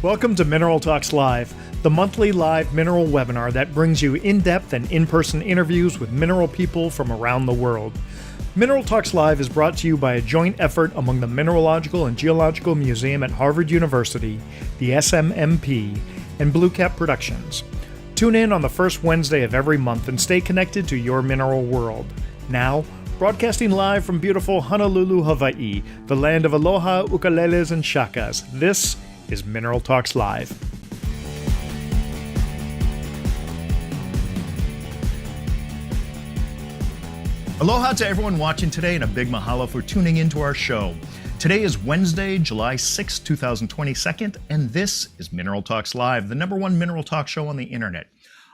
Welcome to Mineral Talks Live, the monthly live mineral webinar that brings you in-depth and in-person interviews with mineral people from around the world. Mineral Talks Live is brought to you by a joint effort among the Mineralogical and Geological Museum at Harvard University, the SMMP, and BlueCap Productions. Tune in on the first Wednesday of every month and stay connected to your mineral world. Now, broadcasting live from beautiful Honolulu, Hawaii, the land of aloha, ukuleles, and shakas, this is Mineral Talks Live. Aloha to everyone watching today, and a big mahalo for tuning into our show. Today is Wednesday, July 6, 2022, and this is Mineral Talks Live, the number one mineral talk show on the internet.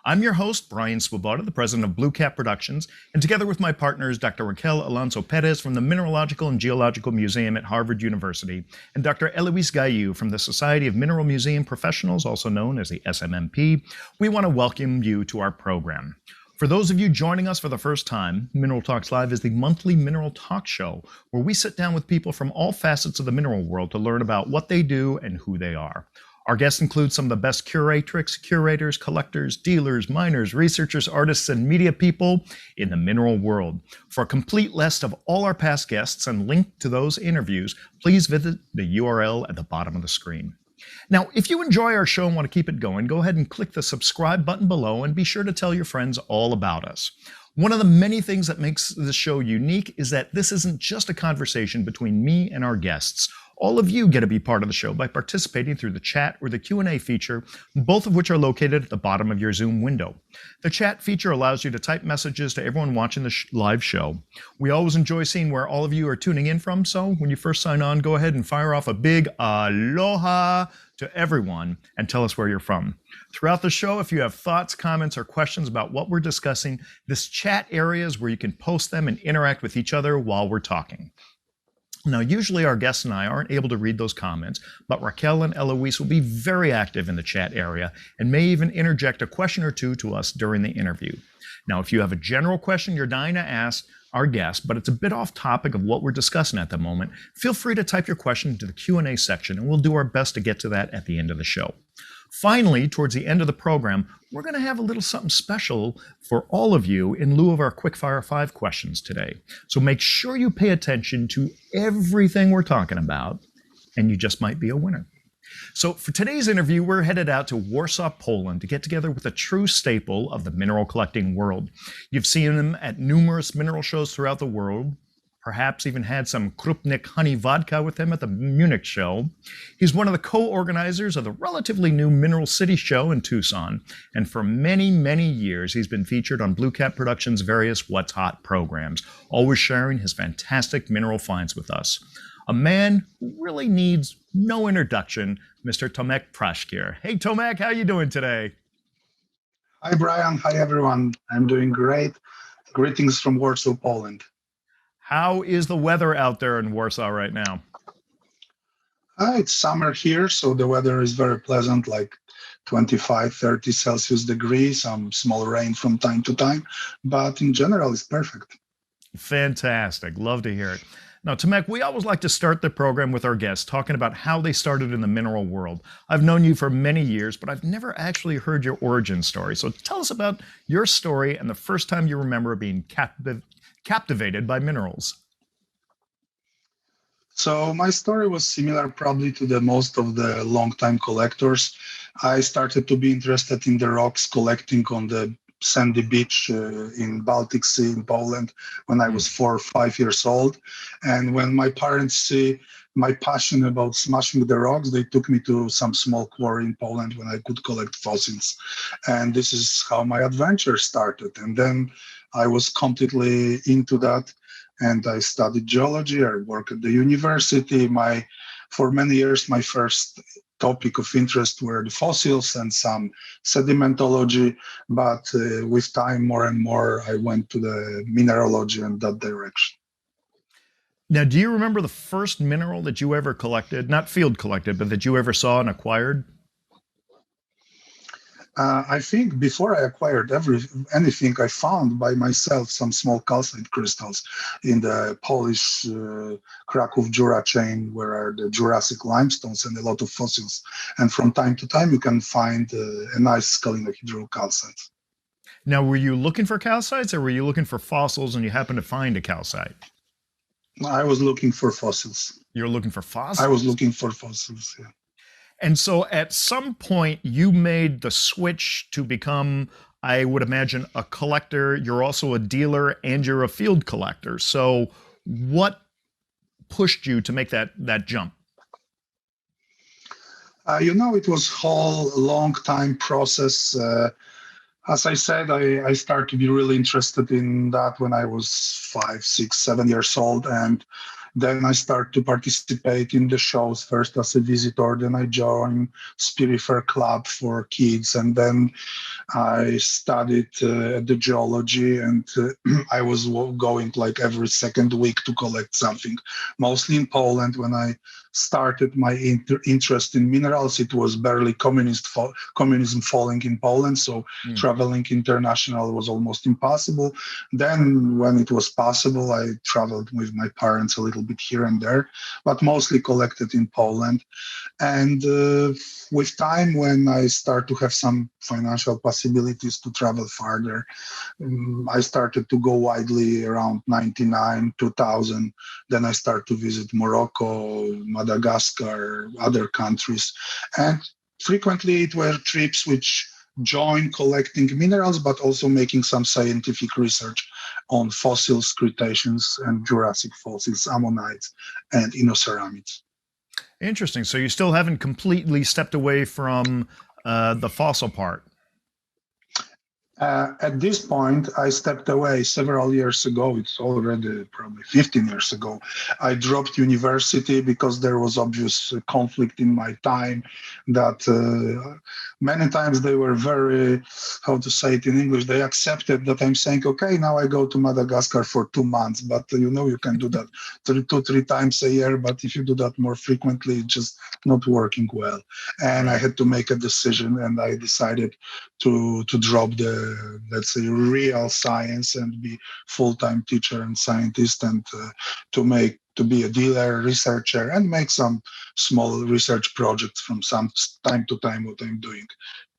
I'm your host, Brian Swoboda, the president of BlueCap Productions, and together with my partners, Dr. Raquel Alonso Perez from the Mineralogical and Geological Museum at Harvard University, and Dr. Eloise Gaillou from the Society of Mineral Museum Professionals, also known as the SMMP, we want to welcome you to our program. For those of you joining us for the first time, Mineral Talks Live is the monthly mineral talk show where we sit down with people from all facets of the mineral world to learn about what they do and who they are. Our guests include some of the best curatrix, curators, collectors, dealers, miners, researchers, artists, and media people in the mineral world. For a complete list of all our past guests and link to those interviews, please visit the URL at the bottom of the screen. Now, if you enjoy our show and want to keep it going, go ahead and click the subscribe button below and be sure to tell your friends all about us. One of the many things that makes this show unique is that this isn't just a conversation between me and our guests. All of you get to be part of the show by participating through the chat or the Q&A feature, both of which are located at the bottom of your Zoom window. The chat feature allows you to type messages to everyone watching the live show. We always enjoy seeing where all of you are tuning in from, so when you first sign on, go ahead and fire off a big aloha to everyone and tell us where you're from. Throughout the show, if you have thoughts, comments, or questions about what we're discussing, this chat area is where you can post them and interact with each other while we're talking. Now, usually our guests and I aren't able to read those comments, but Raquel and Eloise will be very active in the chat area and may even interject a question or two to us during the interview. Now, if you have a general question you're dying to ask our guest, but it's a bit off topic of what we're discussing at the moment, feel free to type your question into the Q&A section, and we'll do our best to get to that at the end of the show. Finally, towards the end of the program, we're going to have a little something special for all of you in lieu of our Quickfire 5 questions today. So make sure you pay attention to everything we're talking about, and you just might be a winner. So for today's interview, we're headed out to Warsaw, Poland to get together with a true staple of the mineral collecting world. You've seen him at numerous mineral shows throughout the world, perhaps even had some Krupnik honey vodka with him at the Munich show. He's one of the co-organizers of the relatively new Mineral City show in Tucson, and for many, many years, he's been featured on BlueCap Productions' various What's Hot programs, always sharing his fantastic mineral finds with us. A man who really needs no introduction, Mr. Tomek Praszkier. Hey, Tomek, how are you doing today? Hi, Brian. Hi, everyone. I'm doing great. Greetings from Warsaw, Poland. How is the weather out there in Warsaw right now? It's summer here, so the weather is very pleasant, like 25, 30 Celsius degrees, some small rain from time to time, but in general, it's perfect. Fantastic. Love to hear it. Now, Tomek, we always like to start the program with our guests talking about how they started in the mineral world. I've known you for many years, but I've never actually heard your origin story. So tell us about your story and the first time you remember being captivated by minerals. So my story was similar probably to the most of the long-time collectors. I started to be interested in the rocks, collecting on the sandy beach in Baltic Sea in Poland when I was 4 or 5 years old. And when my parents see my passion about smashing the rocks, they took me to some small quarry in Poland when I could collect fossils. And this is how my adventure started. And then I was completely into that, and I studied geology. I worked at the university. For many years, my first topic of interest were the fossils and some sedimentology, but with time, more and more, I went to the mineralogy and that direction. Now, do you remember the first mineral that you ever collected, not field collected, but that you ever saw and acquired? I think before I acquired anything, I found by myself some small calcite crystals in the Polish Kraków Jura chain, where are the Jurassic limestones and a lot of fossils. And from time to time, you can find a nice scalinohydral calcite. Now, were you looking for calcites or were you looking for fossils and you happened to find a calcite? I was looking for fossils. You're looking for fossils? I was looking for fossils, yeah. And so at some point you made the switch to become, I would imagine, a collector. You're also a dealer and you're a field collector. So what pushed you to make that jump? It was whole long time process. As I said, I started to be really interested in that when I was 5, 6, 7 years old. And then I started to participate in the shows, first as a visitor, then I joined Spirifer Club for kids, and then I studied the geology, and I was going like every second week to collect something, mostly in Poland. When I started my interest in minerals, it was barely communism falling in Poland, so traveling international was almost impossible. Then when it was possible, I traveled with my parents a little bit here and there, but mostly collected in Poland. And with time, when I start to have some financial possibilities to travel farther, I started to go widely around 99, 2000. Then I started to visit Morocco, Madagascar, other countries. And frequently it were trips which join collecting minerals, but also making some scientific research on fossils, Cretaceous and Jurassic fossils, ammonites and inoceramides. Interesting. So you still haven't completely stepped away from the fossil part. At this point, I stepped away several years ago. It's already probably 15 years ago. I dropped university because there was obvious conflict in my time that many times they were very, how to say it in English, they accepted that I'm saying, okay, now I go to Madagascar for 2 months, but you can do that 3 times a year, but if you do that more frequently, it's just not working well. And I had to make a decision, and I decided to drop the, let's say, real science and be full-time teacher and scientist, and to be a dealer, researcher, and make some small research projects from some time to time, what I'm doing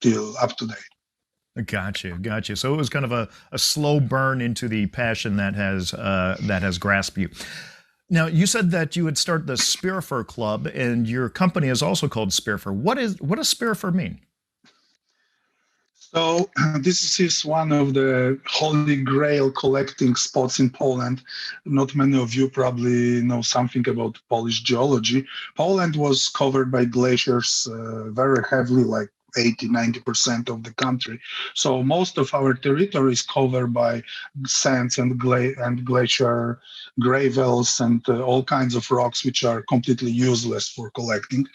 till up to date. Gotcha. So it was kind of a slow burn into the passion that has grasped you. Now, you said that you would start the Spirifer Club, and your company is also called Spirifer. What does Spirifer mean? So this is one of the holy grail collecting spots in Poland. Not many of you probably know something about Polish geology. Poland was covered by glaciers very heavily, like 80–90% of the country. So most of our territory is covered by sands and glacier gravels and all kinds of rocks which are completely useless for collecting.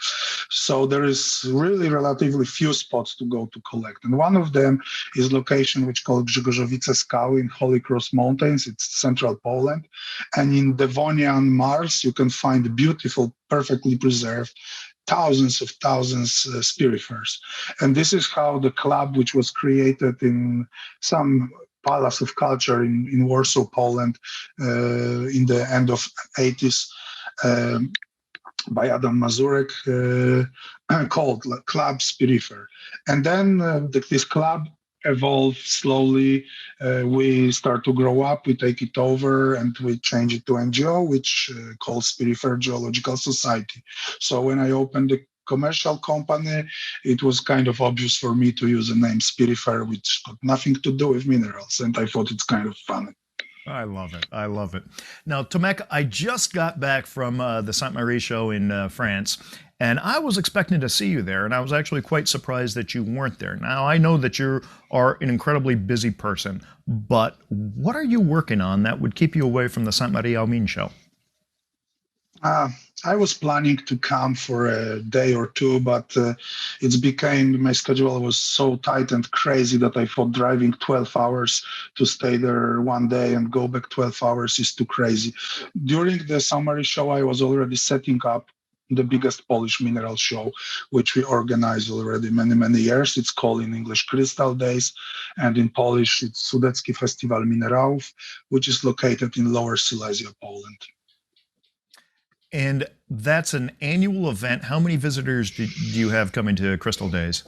So there is really relatively few spots to go to collect. And one of them is location which called Grzegorzowice Skały in Holy Cross Mountains. It's central Poland. And in Devonian Mars, you can find beautiful, perfectly preserved thousands spirifers. And this is how the club, which was created in some palace of culture in Warsaw, Poland, in the end of 80s, by Adam Mazurek, called Club Spirifer. And then this club evolved slowly. We start to grow up, we take it over, and we change it to NGO, which called Spirifer Geological Society. So when I opened the commercial company, it was kind of obvious for me to use the name Spirifer, which got nothing to do with minerals, and I thought it's kind of funny. I love it. Now, Tomek, I just got back from the Sainte-Marie show in France, and I was expecting to see you there, and I was actually quite surprised that you weren't there. Now, I know that you are an incredibly busy person, but what are you working on that would keep you away from the Sainte-Marie show? I was planning to come for a day or two, but my schedule was so tight and crazy that I thought driving 12 hours to stay there one day and go back 12 hours is too crazy. During the Sainte-Marie show, I was already setting up the biggest Polish mineral show, which we organize already many years. It's called in English Crystal Days, and in Polish it's Sudecki Festiwal Minerałów, which is located in Lower Silesia, Poland. And that's an annual event. How many visitors do you have coming to Crystal Days?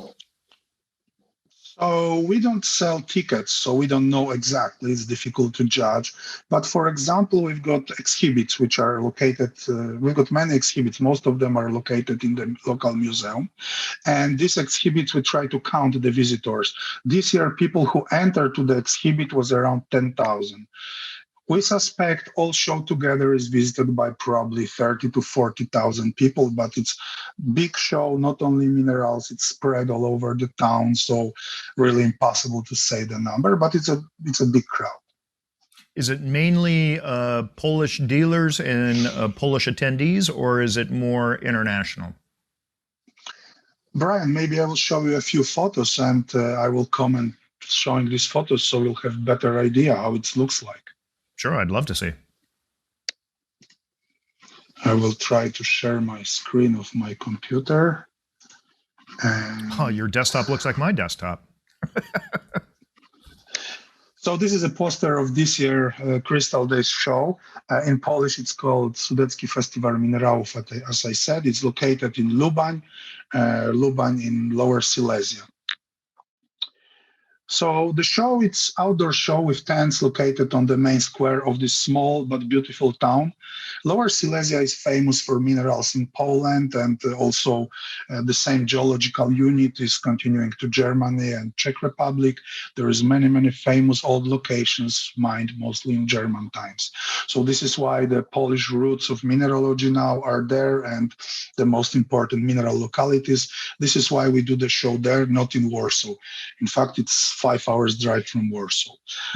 So we don't sell tickets, so we don't know exactly. It's difficult to judge. But for example, we've got exhibits which are located, we've got many exhibits. Most of them are located in the local museum. And these exhibits, we try to count the visitors. This year, people who entered to the exhibit was around 10,000. We suspect all show together is visited by probably 30 to 40,000 people, but it's big show, not only minerals, it's spread all over the town. So really impossible to say the number, but it's a big crowd. Is it mainly Polish dealers and Polish attendees, or is it more international? Brian, maybe I will show you a few photos and I will comment showing these photos so you'll have a better idea how it looks like. Sure, I'd love to see. I will try to share my screen of my computer. Oh, your desktop looks like my desktop. So this is a poster of this year Crystal Days show. In Polish, it's called Sudecki Festiwal Minerałów. As I said, it's located in Lubań in Lower Silesia. So the show, it's outdoor show with tents located on the main square of this small but beautiful town. Lower Silesia is famous for minerals in Poland, and also the same geological unit is continuing to Germany and Czech Republic. There is many famous old locations mined mostly in German times. So this is why the Polish roots of mineralogy now are there, and the most important mineral localities. This is why we do the show there, not in Warsaw. In fact, it's 5 hours drive from Warsaw.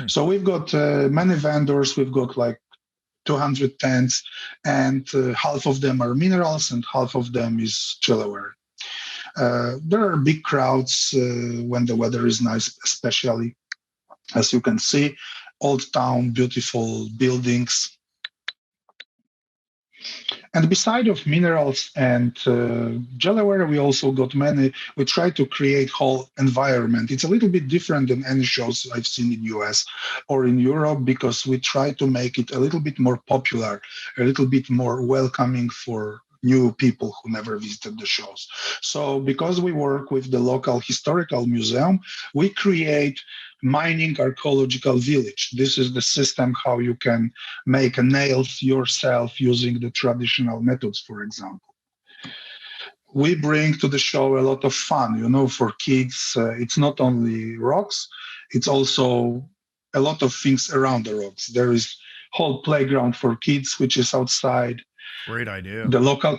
So we've got many vendors. We've got like 200 tents, and half of them are minerals and half of them is jewelry. There are big crowds when the weather is nice, especially. As you can see, old town, beautiful buildings. And beside of minerals and jewelry, we also got we try to create whole environment. It's a little bit different than any shows I've seen in US or in Europe, because we try to make it a little bit more popular, a little bit more welcoming for new people who never visited the shows. So because we work with the local historical museum, we create mining archaeological village. This is the system how you can make nails yourself using the traditional methods, for example. We bring to the show a lot of fun, for kids. It's not only rocks, it's also a lot of things around the rocks. There is whole playground for kids, which is outside. Great idea. The local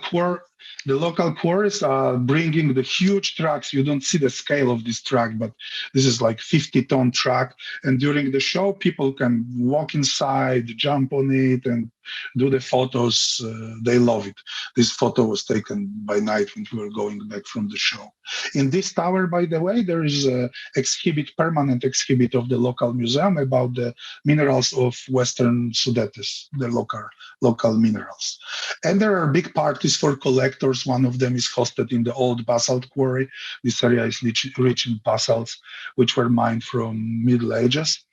quarries are bringing the huge trucks. You don't see the scale of this truck, but this is like 50-ton truck. And during the show, people can walk inside, jump on it, and do the photos. They love it. This photo was taken by night when we were going back from the show. In this tower, by the way, there is a permanent exhibit of the local museum about the minerals of Western Sudetes, the local minerals. And there are big parties for collectors. One of them is hosted in the old basalt quarry. This area is rich in basalts, which were mined from Middle Ages.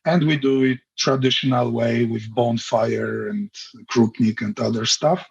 And we do it traditional way with bonfire and krupnik and other stuff.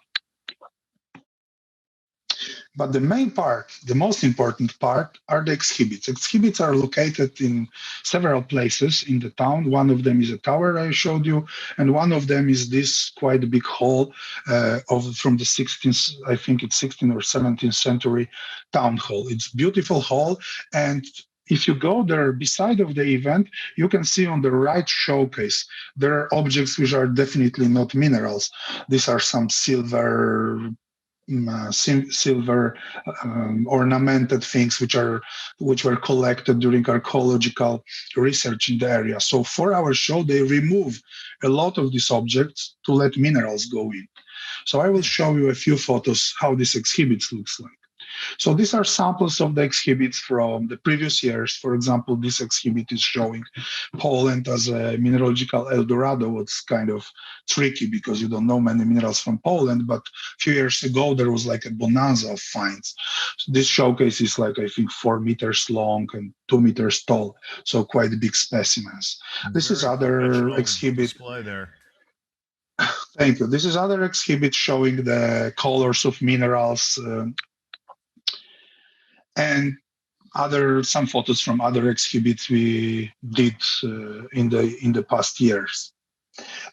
But the main part, the most important part, are the exhibits. Exhibits are located in several places in the town. One of them is a tower I showed you, and one of them is this quite big hall from the 16th, I think it's 16th or 17th century town hall. It's a beautiful hall, and if you go there, beside of the event, you can see on the right showcase, there are objects which are definitely not minerals. These are some silver ornamented things which were collected during archaeological research in the area. So for our show, they remove a lot of these objects to let minerals go in. So I will show you a few photos how this exhibit looks like. So these are samples of the exhibits from the previous years. For example, this exhibit is showing Poland as a mineralogical El Dorado. It's kind of tricky because you don't know many minerals from Poland, but a few years ago there was like a bonanza of finds. So this showcase is like, I think, 4 meters long and 2 meters tall, so quite big specimens. This is Very other professional exhibit. display there. Thank you. This is other exhibit showing the colors of minerals and some photos from other exhibits we did in the past years.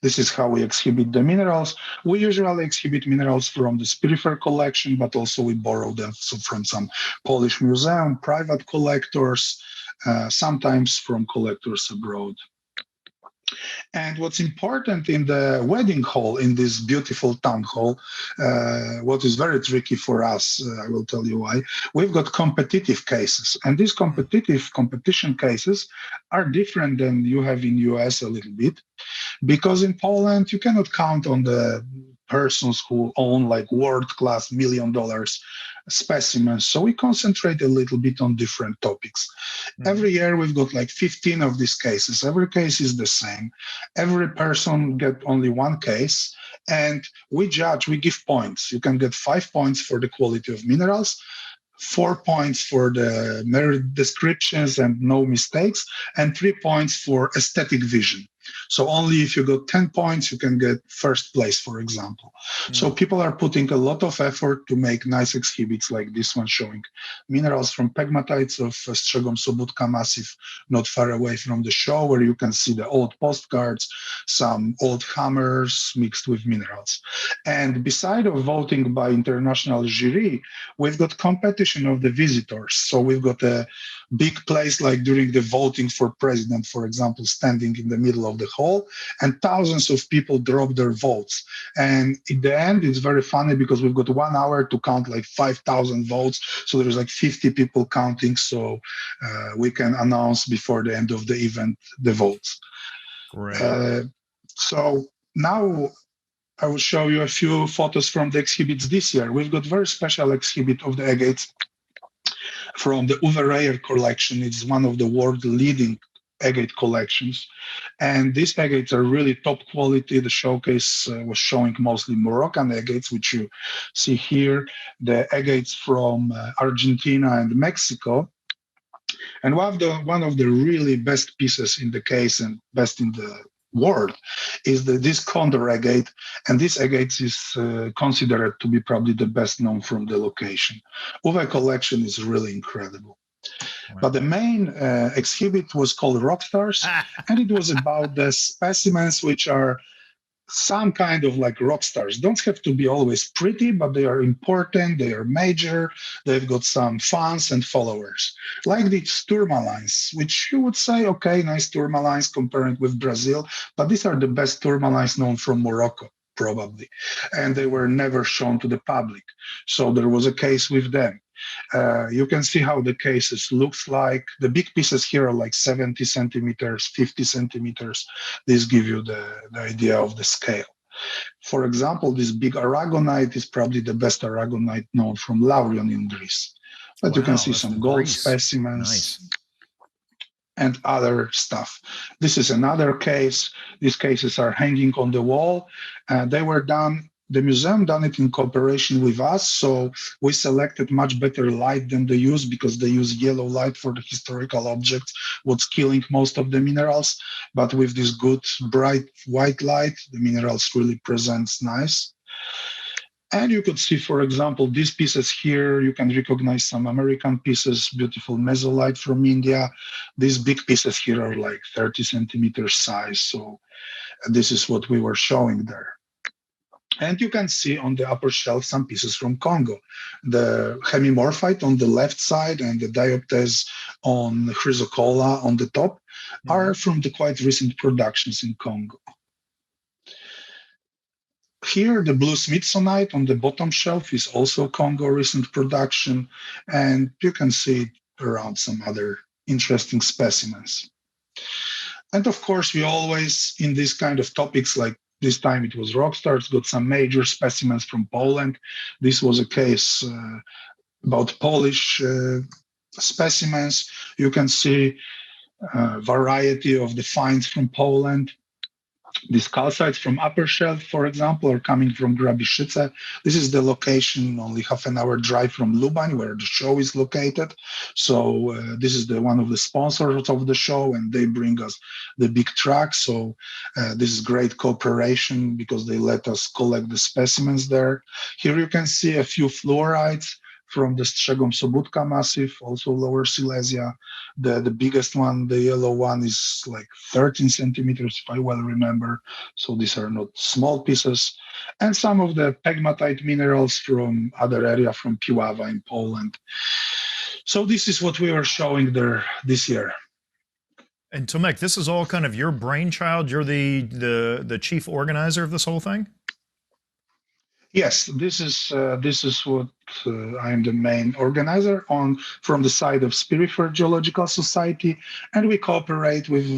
This is how we exhibit the minerals. We usually exhibit minerals from the Spirifer collection, but also we borrow them from some Polish museum, private collectors, sometimes from collectors abroad. And what's important in the wedding hall, in this beautiful town hall, what is very tricky for us, I will tell you why, we've got competitive cases. And these competition cases are different than you have in US a little bit, because in Poland, you cannot count on the persons who own like world-class $1 million specimens. So we concentrate a little bit on different topics. Every year we've got like 15 of these cases. Every case is the same. Every person get only one case, and we judge, we give points. You can get 5 points for the quality of minerals, 4 points for the merit descriptions and no mistakes, and 3 points for aesthetic vision. So only if you got 10 points, you can get first place, for example. So people are putting a lot of effort to make nice exhibits like this one showing minerals from pegmatites of Strzegom-Sobotka Massif, not far away from the show, where you can see the old postcards, some old hammers mixed with minerals. And beside of voting by international jury, we've got competition of the visitors. So we've got a big place like during the voting for president, for example, standing in the middle of the hall, and thousands of people drop their votes. And in the end, it's very funny because we've got 1 hour to count like 5,000 votes. So there's like 50 people counting. So we can announce before the end of the event the votes. Great. So now I will show you a few photos from the exhibits this year. We've got very special exhibit of the agates from the Uwe Reyer collection. It's one of the world leading agate collections. And these agates are really top quality. The showcase was showing mostly Moroccan agates, which you see here, the agates from Argentina and Mexico. And one of the really best pieces in the case and best in the world is this Condor agate. And this agate is considered to be probably the best known from the location. Uwe collection is really incredible. Wow. But the main exhibit was called Rockstars, and it was about the specimens which are some kind of like rock stars. Don't have to be always pretty, but they are important, they are major, they've got some fans and followers. Like these tourmalines, which you would say, okay, nice tourmalines comparing with Brazil, but these are the best tourmalines known from Morocco, probably. And they were never shown to the public. So there was a case with them. You can see how the cases looks like. The big pieces here are like 70 centimeters, 50 centimeters. These give you the idea of the scale. For example, this big aragonite is probably the best aragonite known from Laurion in Greece. But wow, you can see some gold specimens. Nice. And other stuff. This is another case. These cases are hanging on the wall. They were done. The museum done it in cooperation with us, so we selected much better light than they use because they use yellow light for the historical objects, what's killing most of the minerals. But with this good, bright white light, the minerals really presents nice. And you could see, for example, these pieces here, you can recognize some American pieces, beautiful mesolite from India. These big pieces here are like 30 centimeters size, so this is what we were showing there. And you can see on the upper shelf some pieces from Congo. The hemimorphite on the left side and the dioptase on chrysocolla on the top are from the quite recent productions in Congo. Here, the blue smithsonite on the bottom shelf is also Congo recent production, and you can see it around some other interesting specimens. And of course, we always, in these kind of topics like this time it was Rockstars, got some major specimens from Poland. This was a case about Polish specimens. You can see a variety of the finds from Poland. These calcites from upper shelf, for example, are coming from Grabiszyce. This is the location, only half an hour drive from Lubań, where the show is located. So this is one of the sponsors of the show, and they bring us the big truck. So this is great cooperation because they let us collect the specimens there. Here you can see a few fluorides from the Strzegom Sobutka Massif, also Lower Silesia. The biggest one, the yellow one, is like 13 centimeters, if I well remember. So these are not small pieces. And some of the pegmatite minerals from other area, from Piława in Poland. So this is what we are showing there this year. And Tomek, this is all kind of your brainchild. You're the chief organizer of this whole thing? Yes, this is what I am the main organizer from the side of Spirifer Geological Society, and we cooperate with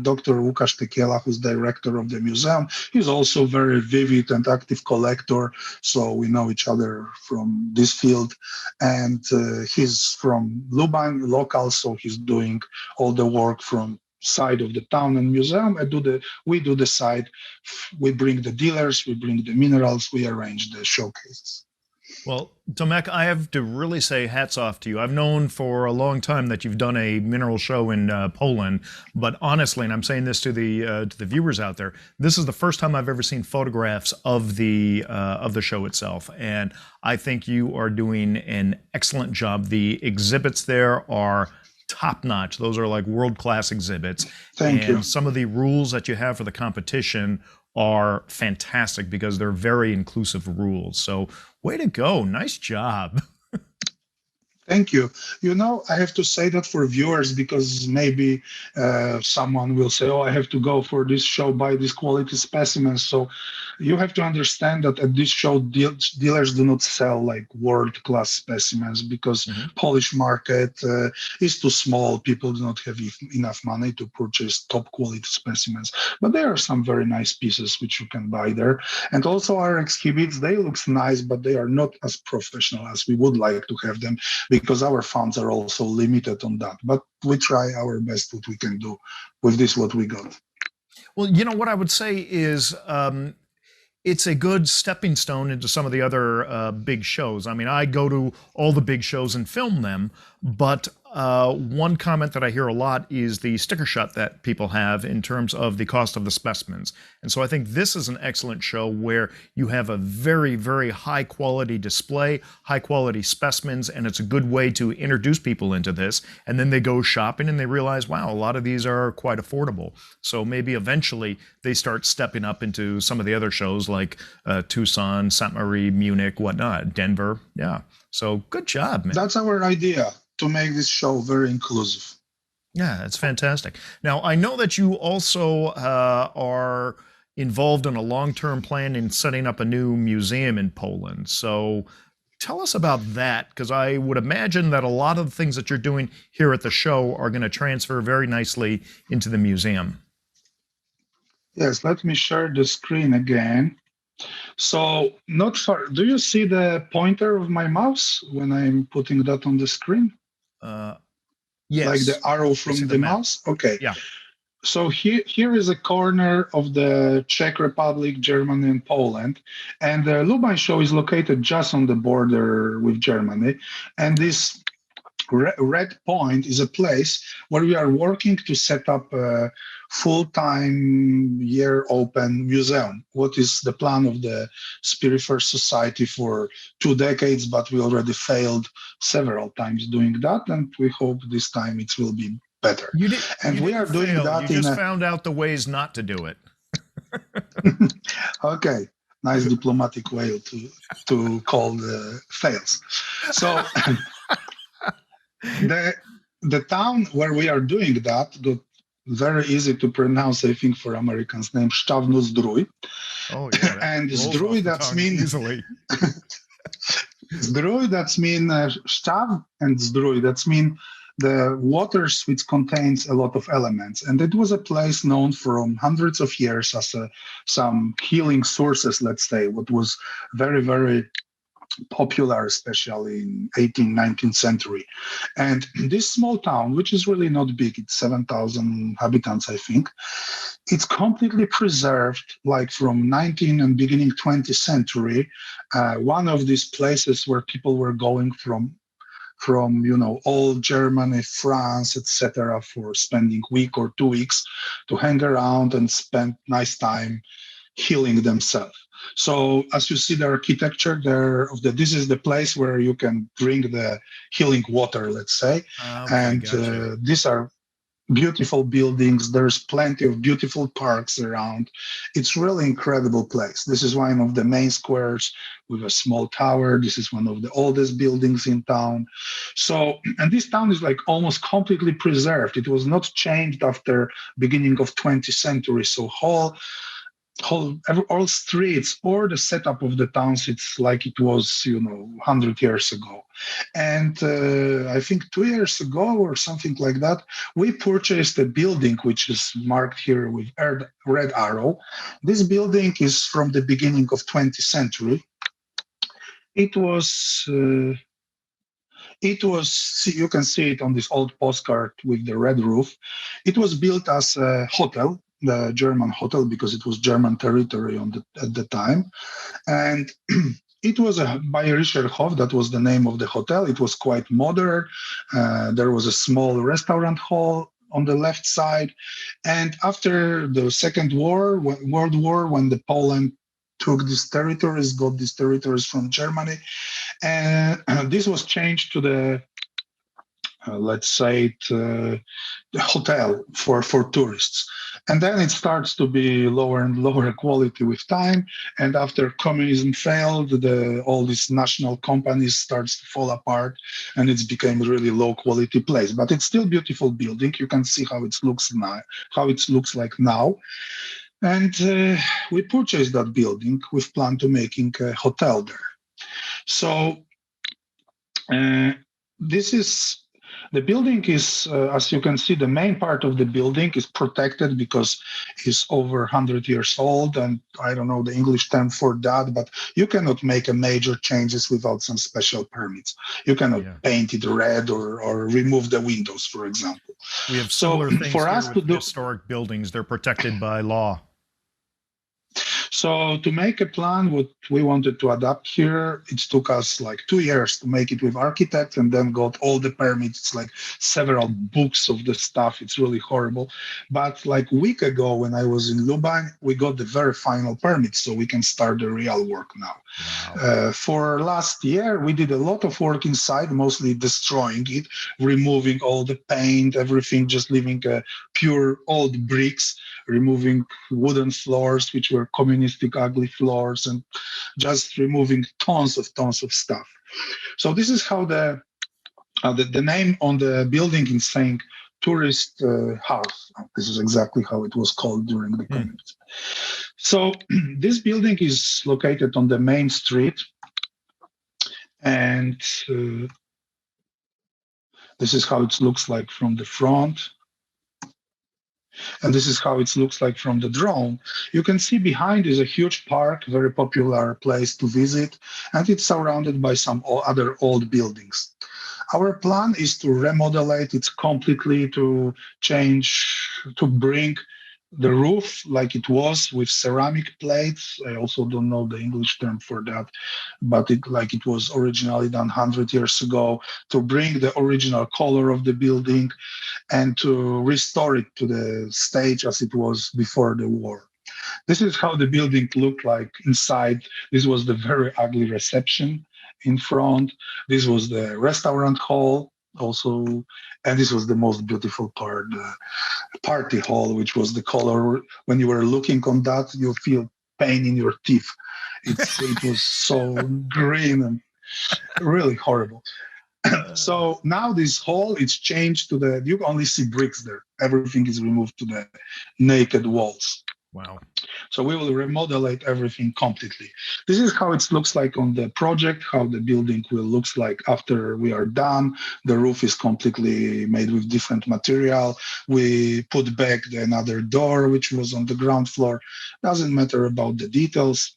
Dr. Łukasz Tekiela, who's director of the museum. He's also very vivid and active collector, so we know each other from this field. And he's from Lubań, local, so he's doing all the work from side of the town and museum. We do the side. We bring the dealers, we bring the minerals, we arrange the showcases. Well, Tomek, I have to really say hats off to you. I've known for a long time that you've done a mineral show in Poland, but honestly, and I'm saying this to the viewers out there, this is the first time I've ever seen photographs of the show itself, and I think you are doing an excellent job. The exhibits there are top-notch. Those are like world-class exhibits. Thank you. Some of the rules that you have for the competition are fantastic because they're very inclusive rules. So way to go. Nice job. Thank you. You know, I have to say that for viewers, because maybe someone will say, oh, I have to go for this show, buy this quality specimens. So you have to understand that at this show, dealers do not sell like world-class specimens because Polish market is too small. People do not have enough money to purchase top quality specimens. But there are some very nice pieces which you can buy there. And also our exhibits, they look nice, but they are not as professional as we would like to have them, because our funds are also limited on that. But we try our best what we can do with this, what we got. Well, you know, what I would say is it's a good stepping stone into some of the other big shows. I mean, I go to all the big shows and film them, but one comment that I hear a lot is the sticker shot that people have in terms of the cost of the specimens. And so I think this is an excellent show where you have a very, very high quality display, high quality specimens, and it's a good way to introduce people into this. And then they go shopping and they realize, wow, a lot of these are quite affordable. So maybe eventually they start stepping up into some of the other shows like Tucson, St. Marie, Munich, whatnot, Denver. Yeah. So good job, man. That's our idea, to make this show very inclusive. Yeah, it's fantastic. Now, I know that you also are involved in a long-term plan in setting up a new museum in Poland. So tell us about that, because I would imagine that a lot of the things that you're doing here at the show are going to transfer very nicely into the museum. Yes, let me share the screen again. So not far. Do you see the pointer of my mouse when I'm putting that on the screen? Yes. Like the arrow from the mouse? Okay. Yeah. So here is a corner of the Czech Republic, Germany, and Poland. And the Lubań show is located just on the border with Germany. And this red point is a place where we are working to set up a full-time year-open museum. What is the plan of the Spirifer Society for 2 decades, but we already failed several times doing that, and we hope this time it will be better. We are doing that. You just found out the ways not to do it. Okay, nice diplomatic way to call the fails. So the town where we are doing that got very easy to pronounce, I think, for Americans, named Szczawno-Zdrój. Oh yeah, and Zdrój, that means easily. Zdrój, that's mean Szczaw, and Zdrój, that's mean the waters which contains a lot of elements. And it was a place known from hundreds of years as some healing sources, let's say, what was very, very popular, especially in 18th, 19th century. And this small town, which is really not big, it's 7,000 inhabitants, I think, it's completely preserved, like from 19th and beginning 20th century. One of these places where people were going from all Germany, France, etc., for spending week or 2 weeks to hang around and spend nice time healing themselves. So as you see the architecture there, this is the place where you can drink the healing water, let's say. Okay, And gotcha. these are beautiful buildings. There's plenty of beautiful parks around. It's really incredible place. This is one of the main squares with a small tower. This is one of the oldest buildings in town. So, and this town is like almost completely preserved. It was not changed after beginning of 20th century. So all streets or the setup of the towns, it's like it was 100 years ago. And I think 2 years ago or something like that, we purchased a building which is marked here with red arrow. This building is from the beginning of 20th century. It was you can see it on this old postcard with the red roof. It was built as a hotel, the German hotel, because it was German territory at the time. And it was by Richard Hoff, that was the name of the hotel. It was quite modern. There was a small restaurant hall on the left side. And after the Second World War, when the Poland took these territories, got these territories from Germany, and this was changed to the the hotel for tourists. And then it starts to be lower and lower quality with time. And after communism failed, all these national companies starts to fall apart, and it's became a really low quality place. But it's still beautiful building. You can see how it looks now, how it looks like now. And we purchased that building with plan to making a hotel there. So this is the building is, as you can see, the main part of the building is protected because it's over 100 years old. And I don't know the English term for that, but you cannot make a major changes without some special permits. You cannot paint it red or remove the windows, for example. We have similar things for here us with historic buildings. They're protected by law. So to make a plan, what we wanted to adapt here, it took us like 2 years to make it with architects, and then got all the permits. It's like several books of the stuff. It's really horrible. But like a week ago when I was in Lubań, we got the very final permits, so we can start the real work now. Wow. For last year, we did a lot of work inside, mostly destroying it, removing all the paint, everything, just leaving pure old bricks, removing wooden floors, which were communistic ugly floors, and just removing tons of stuff. So this is how the name on the building is saying tourist house. This is exactly how it was called during the communism. So this building is located on the main street, and this is how it looks like from the front. And this is how it looks like from the drone. You can see behind is a huge park, very popular place to visit, and it's surrounded by some other old buildings. Our plan is to remodel it completely, to bring the roof like it was with ceramic plates. I also don't know the English term for that, but it was originally done 100 years ago, to bring the original color of the building and to restore it to the stage as it was before the war. This is how the building looked like inside. This was the very ugly reception in front. This was the restaurant hall also, and this was the most beautiful part, the party hall, which was the color. When you were looking on that, you feel pain in your teeth. It was so green and really horrible. So now this hall is changed to you only see bricks there. Everything is removed to the naked walls. Wow. So we will remodel everything completely. This is how it looks like on the project, how the building will looks like after we are done. The roof is completely made with different material. We put back another door, which was on the ground floor. Doesn't matter about the details.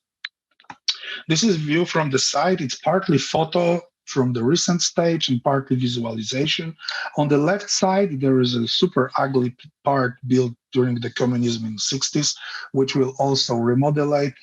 This is view from the side. It's partly photo from the recent stage and partly visualization. On the left side, there is a super ugly part built during the communism in the 60s, which will also remodel it,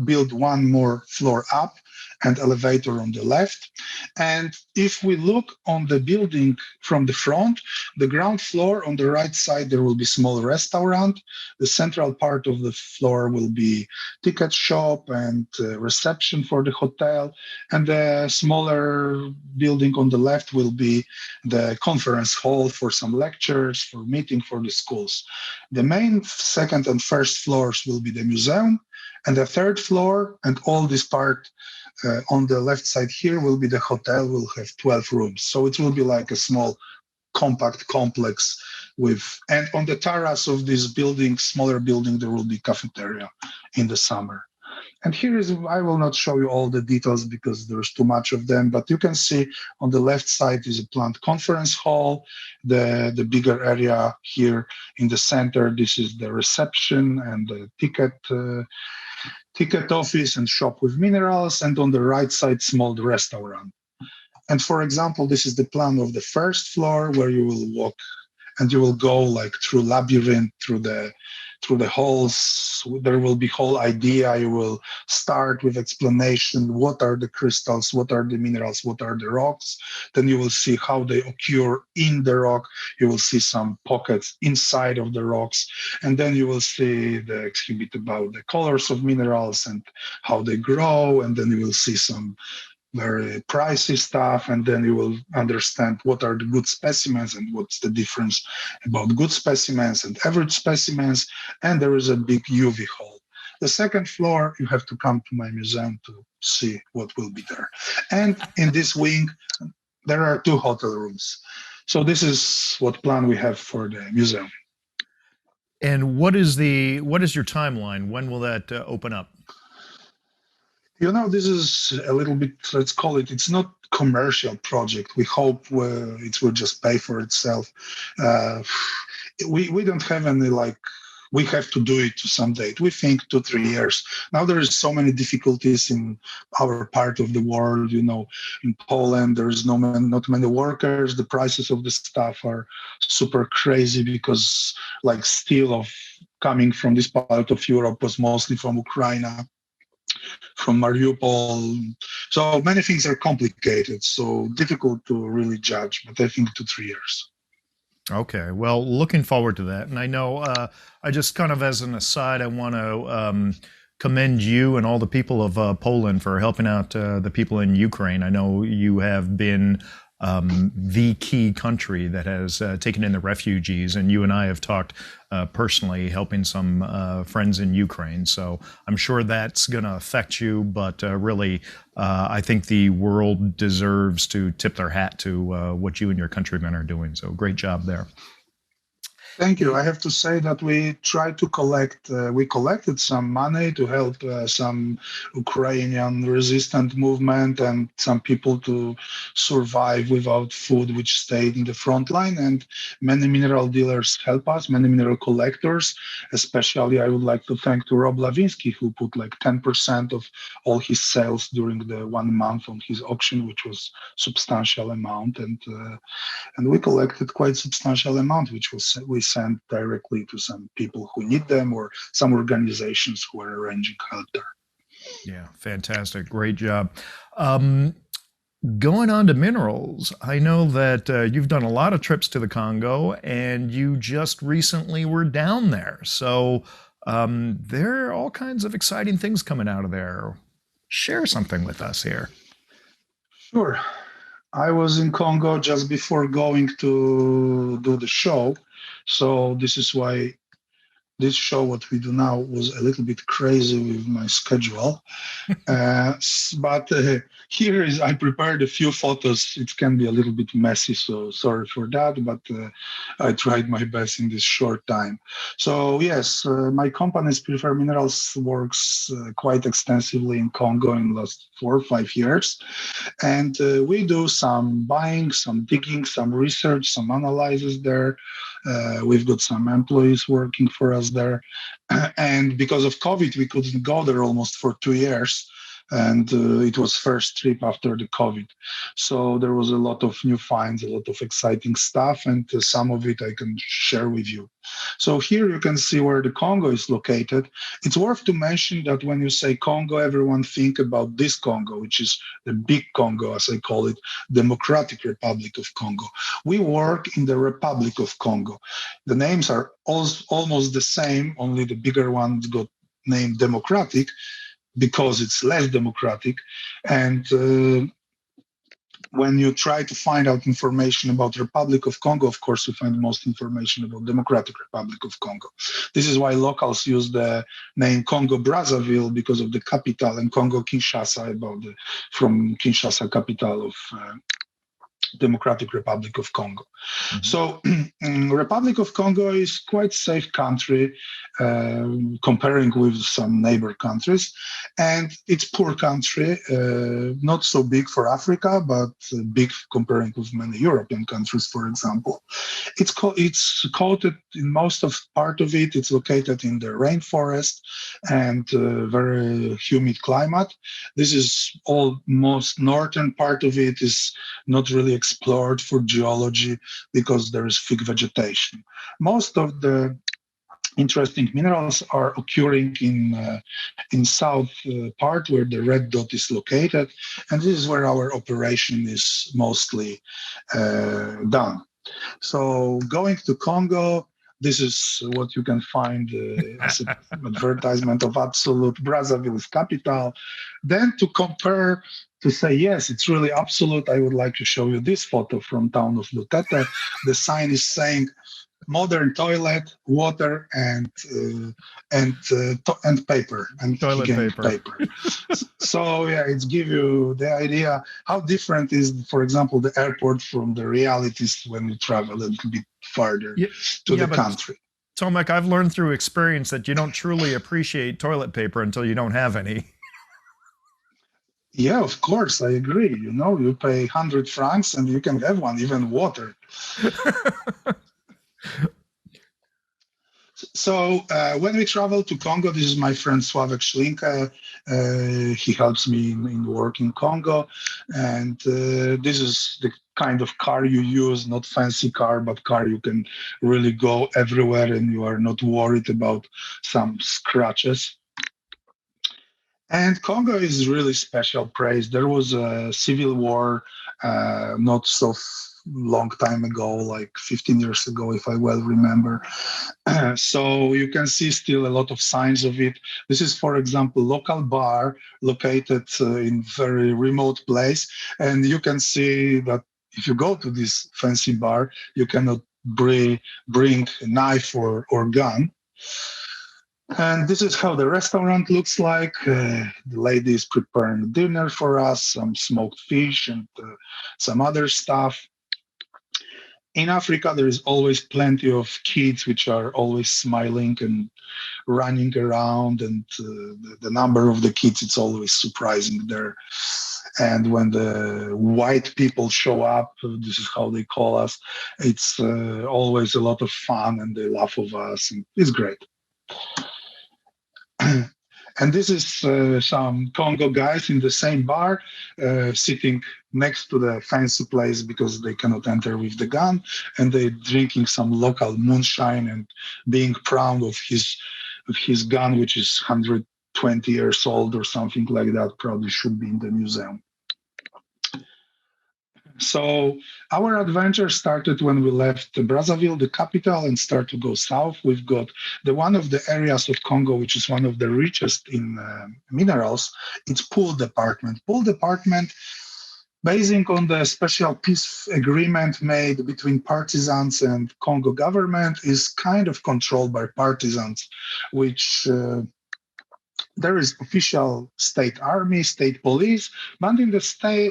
build one more floor up and elevator on the left. And if we look on the building from the front, the ground floor on the right side, there will be small restaurant. The central part of the floor will be ticket shop and reception for the hotel. And the smaller building on the left will be the conference hall for some lectures, for meeting for the schools. The main second and first floors will be the museum. And the third floor and all this part on the left side here will be the hotel, will have 12 rooms. So it will be like a small compact complex and on the terrace of this building, smaller building, there will be cafeteria in the summer. And I will not show you all the details because there's too much of them, but you can see on the left side is a planned conference hall, the bigger area here in the center, this is the reception and the ticket office and shop with minerals, and on the right side, small restaurant. And for example, this is the plan of the first floor where you will walk and you will go like through labyrinth, through the halls. There will be whole idea. You will start with explanation. What are the crystals? What are the minerals? What are the rocks? Then you will see how they occur in the rock. You will see some pockets inside of the rocks. And then you will see the exhibit about the colors of minerals and how they grow. And then you will see some very pricey stuff, and then you will understand what are the good specimens and what's the difference about good specimens and average specimens. And there is a big UV hall. The second floor, you have to come to my museum to see what will be there. And in this wing, there are 2 hotel rooms. So this is what plan we have for the museum. And what is your timeline? When will that open up? This is a little bit, let's call it, it's not commercial project. We hope it will just pay for itself. We don't have any we have to do it to some date. We think 2-3 years. Now there is so many difficulties in our part of the world. In Poland, there is not many workers. The prices of the stuff are super crazy because steel coming from this part of Europe was mostly from Ukraine, from Mariupol. So many things are complicated, so difficult to really judge, but I think 2-3 years. Okay, well, looking forward to that. And I know, I just kind of as an aside, I want to commend you and all the people of Poland for helping out the people in Ukraine. I know you have been the key country that has taken in the refugees, and you and I have talked personally helping some friends in Ukraine. So I'm sure that's going to affect you, but really, I think the world deserves to tip their hat to what you and your countrymen are doing. So great job there. Thank you. I have to say that we tried to we collected some money to help some Ukrainian resistant movement and some people to survive without food, which stayed in the front line. And many mineral dealers help us, many mineral collectors. Especially, I would like to thank to Rob Lavinsky, who put 10% of all his sales during the 1 month on his auction, which was substantial amount. And we collected quite substantial amount, which we sent directly to some people who need them or some organizations who are arranging help there. Yeah, fantastic. Great job. Going on to minerals, I know that you've done a lot of trips to the Congo and you just recently were down there. So there are all kinds of exciting things coming out of there. Share something with us here. Sure. I was in Congo just before going to do the show. So this is why this show, what we do now, was a little bit crazy with my schedule. But here is, I prepared a few photos. It can be a little bit messy, so sorry for that, but I tried my best in this short time. So yes, my company, Spirifer Minerals, works quite extensively in Congo in the last 4 or 5 years. And we do some buying, some digging, some research, some analysis there. We've got some employees working for us there. And because of COVID, we couldn't go there almost for 2 years. and it was first trip after the COVID. So there was a lot of new finds, a lot of exciting stuff, and some of it I can share with you. So here you can see where the Congo is located. It's worth to mention that when you say Congo, everyone think about this Congo, which is the big Congo, as I call it, Democratic Republic of Congo. We work in the Republic of Congo. The names are almost the same, only the bigger ones got named Democratic because it's less democratic. And when you try to find out information about Republic of Congo, of course, you find most information about Democratic Republic of Congo. This is why locals use the name Congo Brazzaville because of the capital, and Congo Kinshasa from Kinshasa, capital of Democratic Republic of Congo. Mm-hmm. So Republic of Congo is quite safe country comparing with some neighbor countries, and it's poor country, not so big for Africa, but big comparing with many European countries, for example. It's coated in most of part of it. It's located in the rainforest and very humid climate. This is almost northern part of it is not really explored for geology because there is thick vegetation. Most of the interesting minerals are occurring in south part where the red dot is located, and this is where our operation is mostly done. So going to Congo, this is what you can find as an advertisement of absolute Brazzaville's capital. Then to compare, to say, yes, it's really absolute, I would like to show you this photo from town of Lutete. The sign is saying modern toilet, water, and paper, and toilet paper. So yeah, it's give you the idea how different is, for example, the airport from the realities when you travel a little bit farther to the country. Tomek, I've learned through experience that you don't truly appreciate toilet paper until you don't have any. Yeah, of course, I agree. You know, you pay 100 francs and you can have one, even water. So when we travel to Congo, this is my friend Sławek Szlinka. He helps me in work in Congo. And this is the kind of car you use, not fancy car, but car you can really go everywhere and you are not worried about some scratches. And Congo is really special place. There was a civil war not so long time ago, like 15 years ago, if I well remember. So you can see still a lot of signs of it. This is, for example, local bar located in very remote place. And you can see that if you go to this fancy bar, you cannot bring a knife or gun. And this is how the restaurant looks like. The lady is preparing dinner for us, some smoked fish and some other stuff. In Africa, there is always plenty of kids which are always smiling and running around, and the number of the kids, it's always surprising there. And when the white people show up, this is how they call us, it's always a lot of fun and they laugh of us, and it's great. And this is some Congo guys in the same bar sitting next to the fancy place because they cannot enter with the gun, and they're drinking some local moonshine and being proud of his gun, which is 120 years old or something like that. Probably should be in the museum. So our adventure started when we left Brazzaville, the capital, and start to go south. We've got one of the areas of Congo, which is one of the richest in minerals. It's Pool Department. Pool Department, basing on the special peace agreement made between partisans and Congo government, is kind of controlled by partisans, which there is official state army, state police, but in the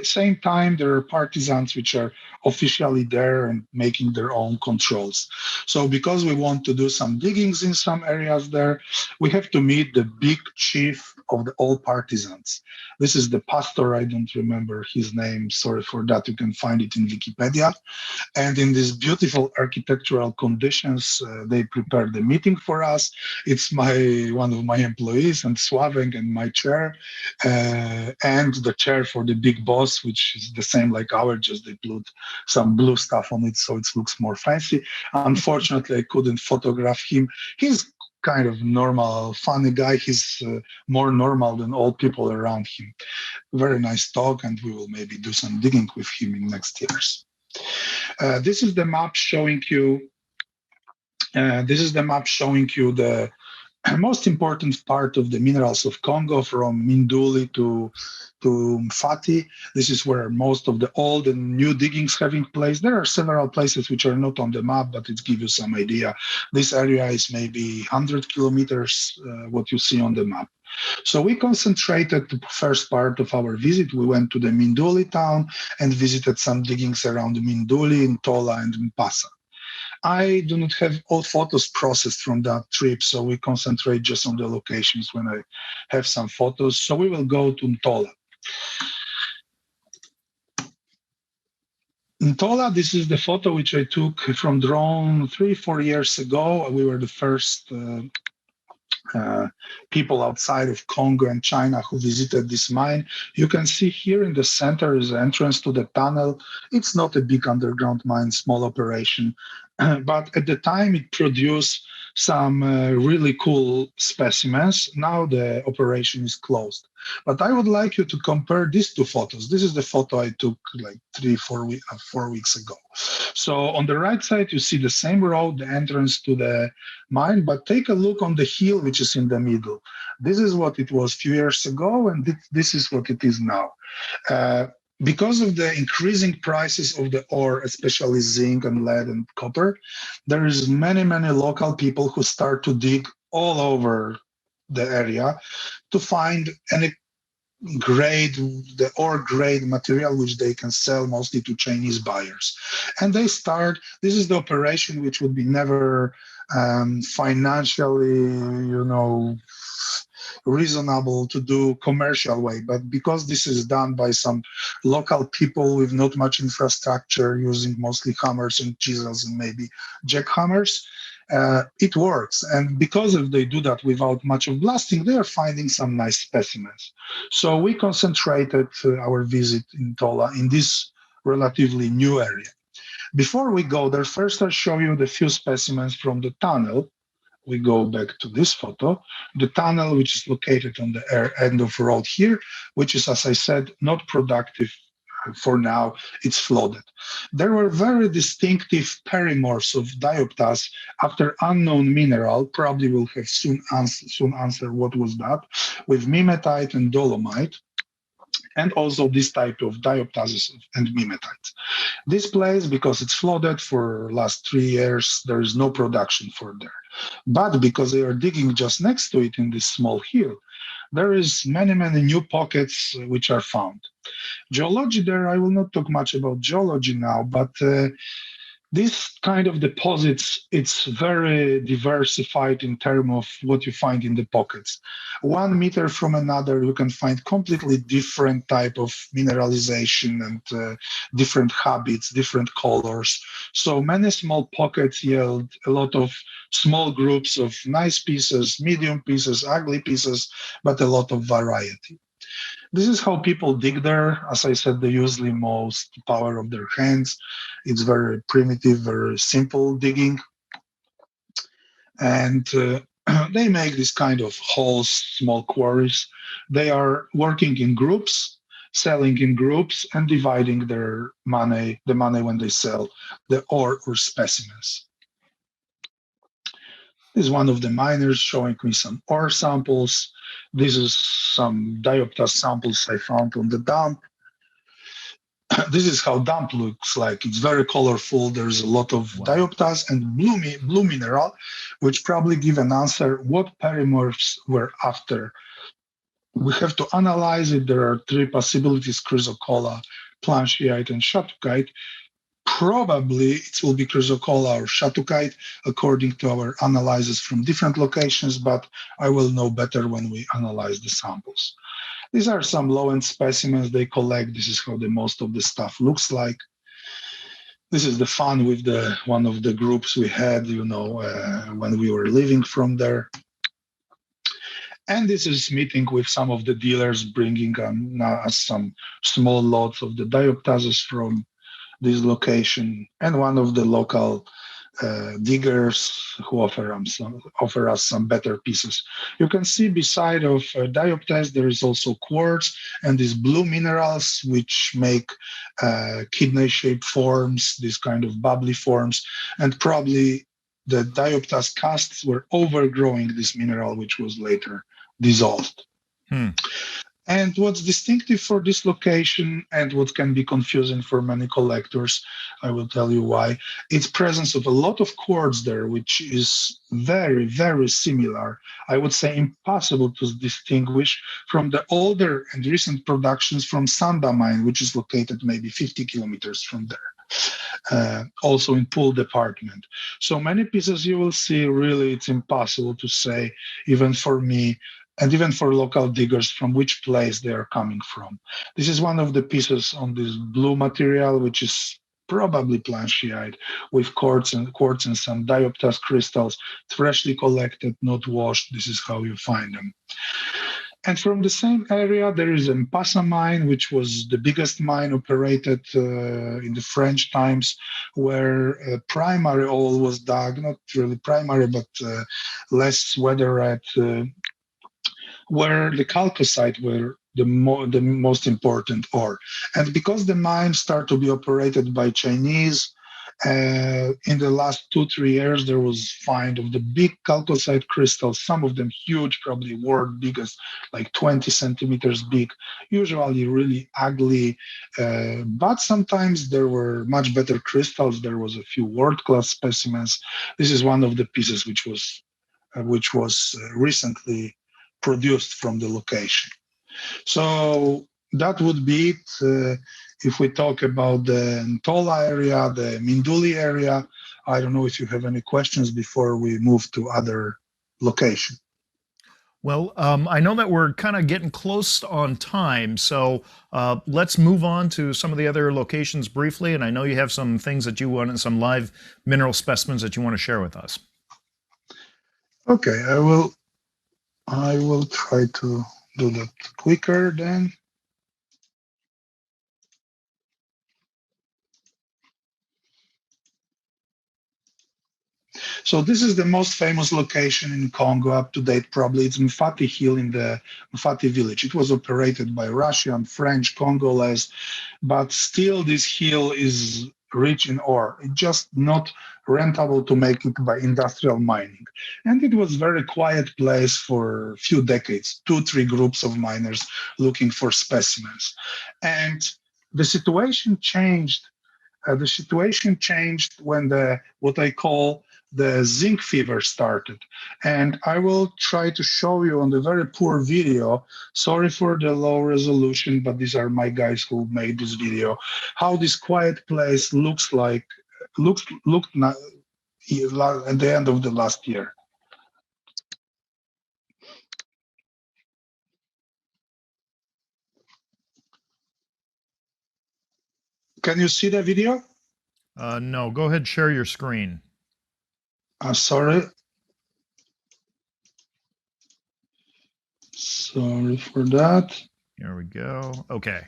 same time, there are partisans which are officially there and making their own controls. So because we want to do some diggings in some areas there, we have to meet the big chief of the old partisans. This is the pastor. I don't remember his name. Sorry for that. You can find it in Wikipedia. And in these beautiful architectural conditions, they prepared the meeting for us. It's one of my employees, and Sławek, and my chair, and the chair for the big boss, which is the same like ours, just they put some blue stuff on it so it looks more fancy. Unfortunately, I couldn't photograph him. He's kind of normal, funny guy. He's more normal than all people around him. Very nice talk, and we will maybe do some digging with him in next years. This is the map showing you. The most important part of the minerals of Congo, from Minduli to Mfati. This is where most of the old and new diggings having place. There are several places which are not on the map, but it gives you some idea. This area is maybe 100 kilometers, what you see on the map. So we concentrated the first part of our visit. We went to the Minduli town and visited some diggings around Minduli, Ntola, and Mpasa. I do not have all photos processed from that trip, so we concentrate just on the locations when I have some photos. So we will go to Ntola. Ntola, this is the photo which I took from drone 3-4 years ago. We were the first people outside of Congo and China who visited this mine. You can see here in the center is the entrance to the tunnel. It's not a big underground mine, small operation, but at the time it produced some really cool specimens. Now the operation is closed. But I would like you to compare these two photos. This is the photo I took like 4 weeks ago. So on the right side, you see the same road, the entrance to the mine, but take a look on the hill, which is in the middle. This is what it was a few years ago, and this is what it is now. Because of the increasing prices of the ore, especially zinc and lead and copper, there is many local people who start to dig all over the area to find any the ore grade material which they can sell mostly to Chinese buyers. And they start, this is the operation which would be never financially, reasonable to do commercial way, but because this is done by some local people with not much infrastructure, using mostly hammers and chisels and maybe jackhammers, it works. And because if they do that without much of blasting, they are finding some nice specimens. So we concentrated our visit in Tola in this relatively new area. Before we go there, first I'll show you the few specimens from the tunnel. We go back to this photo, the tunnel, which is located on the end of the road here, which is, as I said, not productive for now. It's flooded. There were very distinctive perimorphs of dioptas after unknown mineral. Probably will have soon answer what was that, with mimetite and dolomite, and also this type of dioptases and mimetite. This place, because it's flooded for last 3 years, there is no production for there. But because they are digging just next to it in this small hill, there is many new pockets which are found. Geology there, I will not talk much about geology now, but this kind of deposits, it's very diversified in terms of what you find in the pockets. 1 meter from another, you can find completely different type of mineralization and different habits, different colors. So many small pockets yield a lot of small groups of nice pieces, medium pieces, ugly pieces, but a lot of variety. This is how people dig there. As I said, they usually most power of their hands. It's very primitive, very simple digging. And they make this kind of holes, small quarries. They are working in groups, selling in groups, and dividing their money, the money when they sell the ore or specimens. This is one of the miners showing me some ore samples. This is some diopta samples I found on the dump. This is how dump looks like. It's very colorful. There's a lot of dioptas and blue mineral, which probably give an answer what perimorphs were after. We have to analyze it. There are 3 possibilities: chrysocolla, plancheite, and shatukite. probably it will be chrysocolla or shatukite according to our analysis from different locations, but I will know better when we analyze the samples. These are some low-end specimens they collect. This is how the most of the stuff looks like. This is the fun with one of the groups we had, when we were leaving from there. And this is meeting with some of the dealers, bringing us some small lots of the dioptases from this location, and one of the local diggers who offer us some better pieces. You can see beside of dioptase there is also quartz and these blue minerals which make kidney-shaped forms, these kind of bubbly forms, and probably the dioptase casts were overgrowing this mineral, which was later dissolved. And what's distinctive for this location and what can be confusing for many collectors, I will tell you why, it's presence of a lot of quartz there, which is very, very similar. I would say impossible to distinguish from the older and recent productions from Sanda mine, which is located maybe 50 kilometers from there. Also in Pool department. So many pieces you will see, really, it's impossible to say, even for me, and even for local diggers, from which place they are coming from. This is one of the pieces on this blue material, which is probably planchyite, with quartz and some dioptase crystals, freshly collected, not washed. This is how you find them. And from the same area, there is a Mpassa mine, which was the biggest mine operated in the French times, where primary ore was dug, not really primary, but less weathered, where the chalcocite were the most important ore. And because the mines start to be operated by Chinese, in the last 2-3 years, there was find of the big chalcocite crystals, some of them huge, probably world biggest, like 20 centimeters big, usually really ugly, but sometimes there were much better crystals. There was a few world-class specimens. This is one of the pieces which was recently produced from the location. So that would be it. If we talk about the Ntola area, the Minduli area, I don't know if you have any questions before we move to other location. Well, I know that we're kind of getting close on time, so let's move on to some of the other locations briefly. And I know you have some things that you want, some live mineral specimens that you want to share with us. Okay, I will try to do that quicker then. So this is the most famous location in Congo up to date, probably. It's Mfati Hill in the Mfati village. It was operated by Russian, French, Congolese, but still this hill is rich in ore. It's just not rentable to make it by industrial mining. And it was a very quiet place for a few decades, 2-3 groups of miners looking for specimens. And the situation changed. When what I call the zinc fever started. And I will try to show you on the very poor video, sorry for the low resolution, but these are my guys who made this video, how this quiet place looked at the end of the last year. Can you see the video? No, go ahead, share your screen. Sorry. Sorry for that. Here we go. Okay.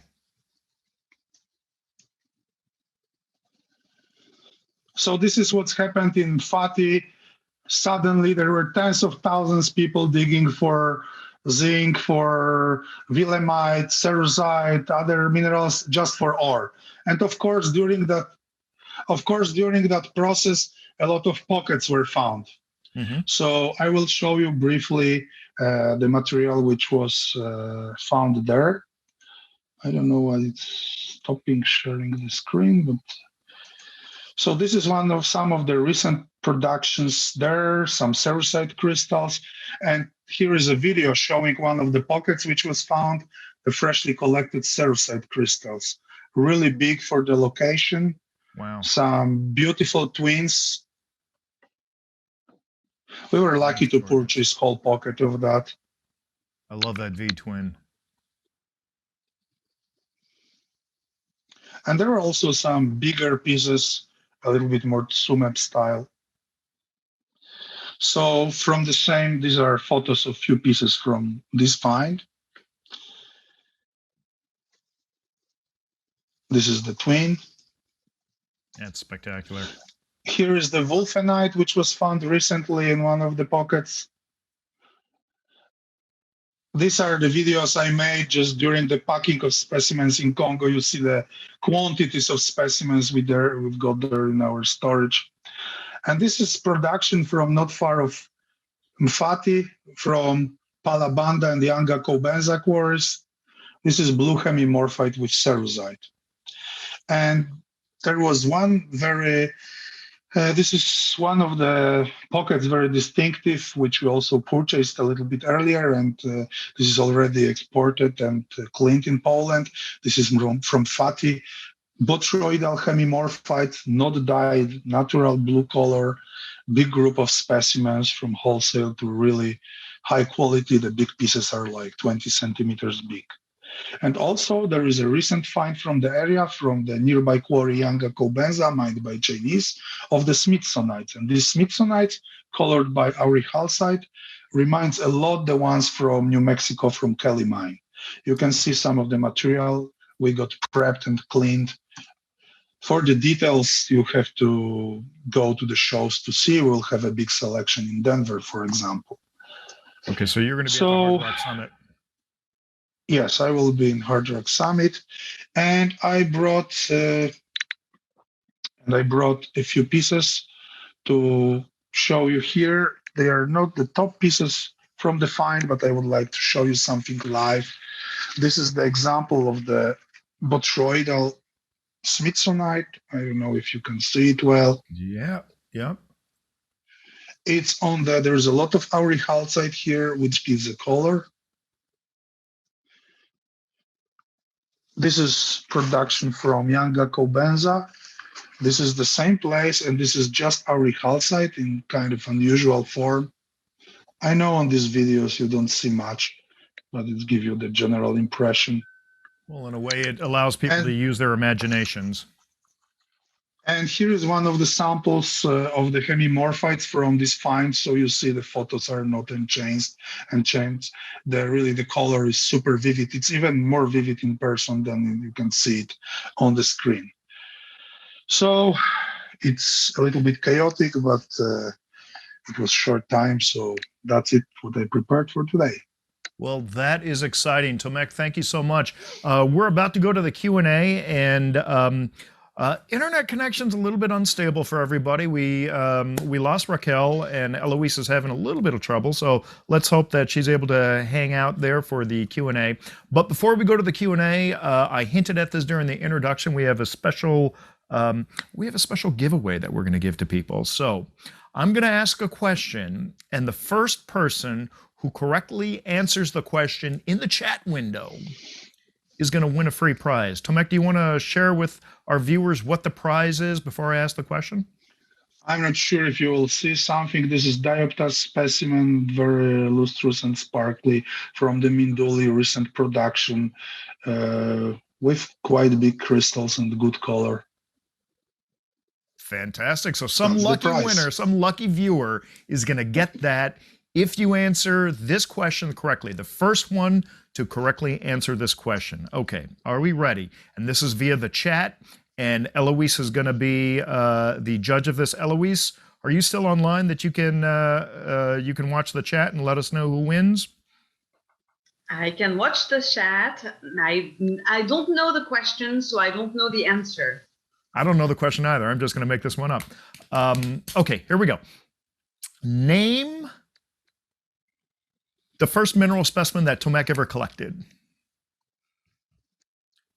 So this is what's happened in Fati. Suddenly there were tens of thousands of people digging for zinc, for willemite, cerussite, other minerals just for ore. And of course, during that process, a lot of pockets were found. Mm-hmm. So I will show you briefly the material which was found there. I don't know why it's stopping sharing the screen, but so this is some of the recent productions there, some cerussite crystals. And here is a video showing one of the pockets which was found, the freshly collected cerussite crystals. Really big for the location. Wow. Some beautiful twins. We were lucky to purchase whole pocket of that. I love that V twin. And there are also some bigger pieces, a little bit more SMMP style. So from the same, these are photos of few pieces from this find. This is the twin. That's spectacular. Here is the wolfenite, which was found recently in one of the pockets. These are the videos I made just during the packing of specimens in Congo. You see the quantities of specimens we've got there in our storage. And this is production from not far of Mfati, from Palabanda and the Anga Kobenza quarries. This is blue hemimorphite with cerusite. And there was one very, this is one of the pockets very distinctive, which we also purchased a little bit earlier, and this is already exported and cleaned in Poland. This is from Fati, botryoidal hemimorphite, not dyed, natural blue color, big group of specimens from wholesale to really high quality. The big pieces are like 20 centimeters big. And also there is a recent find from the area, from the nearby quarry Yanga Kobenza, mined by Chinese, of the Smithsonites. And these Smithsonites, colored by aurihalcite, reminds a lot the ones from New Mexico, from Kelly mine. You can see some of the material we got prepped and cleaned. For the details, you have to go to the shows to see. We'll have a big selection in Denver, for example. Okay, so you're going to be at the Hard Rock Summit. Yes, I will be in Hard Rock Summit, and I brought a few pieces to show you here. They are not the top pieces from the find, but I would like to show you something live. This is the example of the botryoidal Smithsonite. I don't know if you can see it well. Yeah. It's on the, there's a lot of aurihalcite here, which gives a color. This is production from Yanga Kobenza. This is the same place, and this is just aurihalcite in kind of unusual form. I know on these videos you don't see much, but it gives you the general impression. Well, in a way, it allows people to use their imaginations. And here is one of the samples of the hemimorphites from this find. So you see the photos are not unchanged. The color is super vivid. It's even more vivid in person than you can see it on the screen. So it's a little bit chaotic, but it was short time. So that's it, what I prepared for today. Well, that is exciting. Tomek, thank you so much. We're about to go to the Q&A, and internet connection's a little bit unstable for everybody. We lost Raquel, and Eloise is having a little bit of trouble, so let's hope that she's able to hang out there for the Q&A. But before we go to the Q&A, I hinted at this during the introduction. We have a special giveaway that we're going to give to people. So I'm going to ask a question, and the first person who correctly answers the question in the chat window is going to win a free prize. Tomek, do you want to share with our viewers what the prize is before I ask the question? I'm not sure if you will see something. This is diopter specimen, very lustrous and sparkly, from the Minduli recent production, with quite big crystals and good color. Fantastic. So some lucky winner, some lucky viewer is going to get that if you answer this question correctly. The first one to correctly answer this question. Okay, are we ready? And this is via the chat, and Eloise is going to be the judge of this. Eloise, are you still online that you can watch the chat and let us know who wins? I can watch the chat. I don't know the question, so I don't know the answer. I don't know the question either. I'm just going to make this one up. Okay, here we go. Name the first mineral specimen that Tomek ever collected.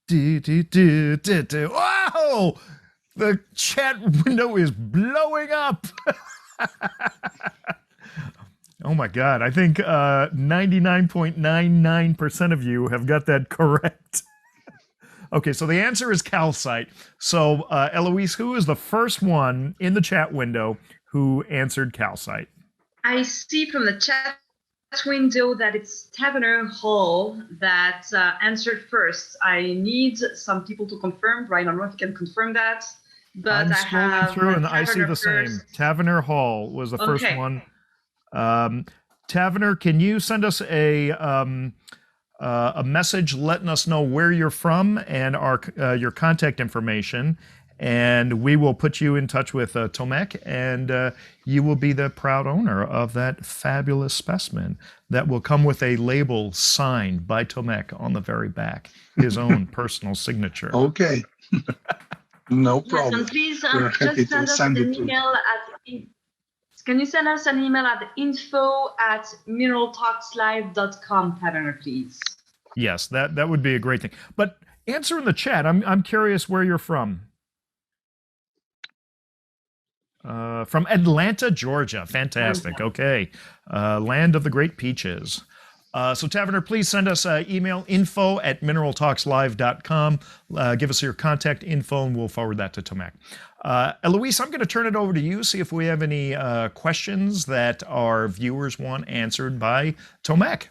Wow! The chat window is blowing up. Oh my God. I think 99.99% of you have got that correct. Okay, so the answer is calcite. So, Eloise, who is the first one in the chat window who answered calcite? I see from the chat window that it's Taverner Hall that answered first. I need some people to confirm. Brian, I don't know if you can confirm that. But I'm scrolling through and I see the same. Taverner Hall was the first one. Taverner, can you send us a message letting us know where you're from and your contact information, and we will put you in touch with Tomek, and you will be the proud owner of that fabulous specimen that will come with a label signed by Tomek on the very back, his own personal signature. Okay. No problem. Yes, and please just send us an email at. Can you send us an email at info@mineraltalkslive.com, Taverner, please? Yes, that would be a great thing. But answer in the chat. I'm curious where you're from. From Atlanta, Georgia. Fantastic. Okay. Land of the great peaches. So Taverner, please send us email info@mineraltalkslive.com. Give us your contact info and we'll forward that to Tomek. Eloise, I'm going to turn it over to you, see if we have any questions that our viewers want answered by Tomek.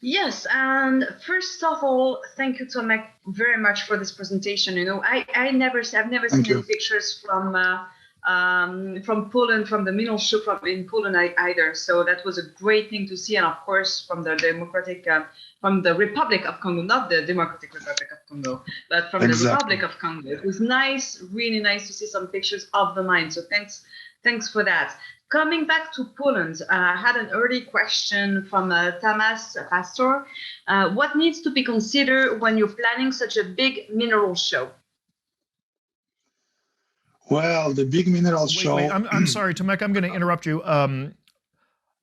Yes, and first of all, thank you, Tomek, very much for this presentation. You know, I've never seen any pictures from Poland, from the mineral show in Poland either. So that was a great thing to see, and of course from the Republic of Congo, not the Democratic Republic of Congo, but from the Republic of Congo. It was nice, really nice to see some pictures of the mine. So thanks for that. Coming back to Poland, I had an early question from Tomek Praszkier. What needs to be considered when you're planning such a big mineral show? Well, the big mineral show. Wait, I'm sorry, Tomek, I'm going to interrupt you.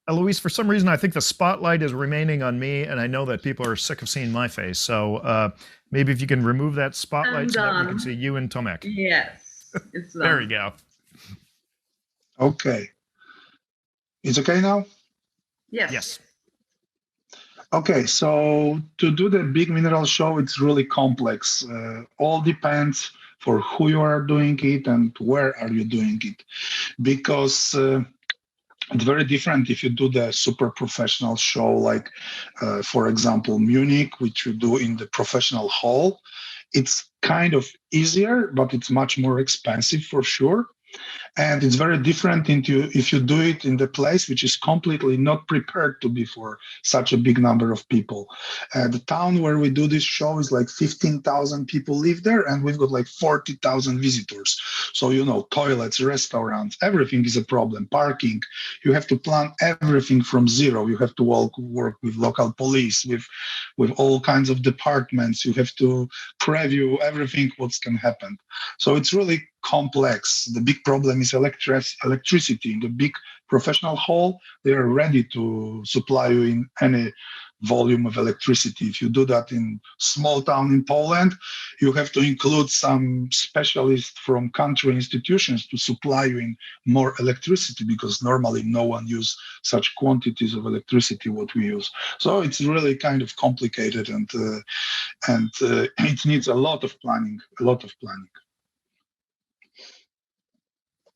Eloise, for some reason, I think the spotlight is remaining on me, and I know that people are sick of seeing my face. So maybe if you can remove that spotlight so that we can see you and Tomek. Yes, it's done. There you go. Okay. It's okay now? Yes. Yes. Okay, so to do the big mineral show, it's really complex. All depends for who you are doing it and where are you doing it. Because it's very different if you do the super professional show, like, for example, Munich, which you do in the professional hall. It's kind of easier, but it's much more expensive for sure. And it's very different if you do it in the place which is completely not prepared to be for such a big number of people. The town where we do this show is like 15,000 people live there, and we've got like 40,000 visitors. So, you know, toilets, restaurants, everything is a problem. Parking, you have to plan everything from zero. You have to work with local police, with all kinds of departments. You have to preview everything what can happen. So it's really complex. The big problem is electricity. In the big professional hall, they are ready to supply you in any volume of electricity. If you do that in small town in Poland, you have to include some specialists from country institutions to supply you in more electricity, because normally no one uses such quantities of electricity what we use. So it's really kind of complicated, and it needs a lot of planning.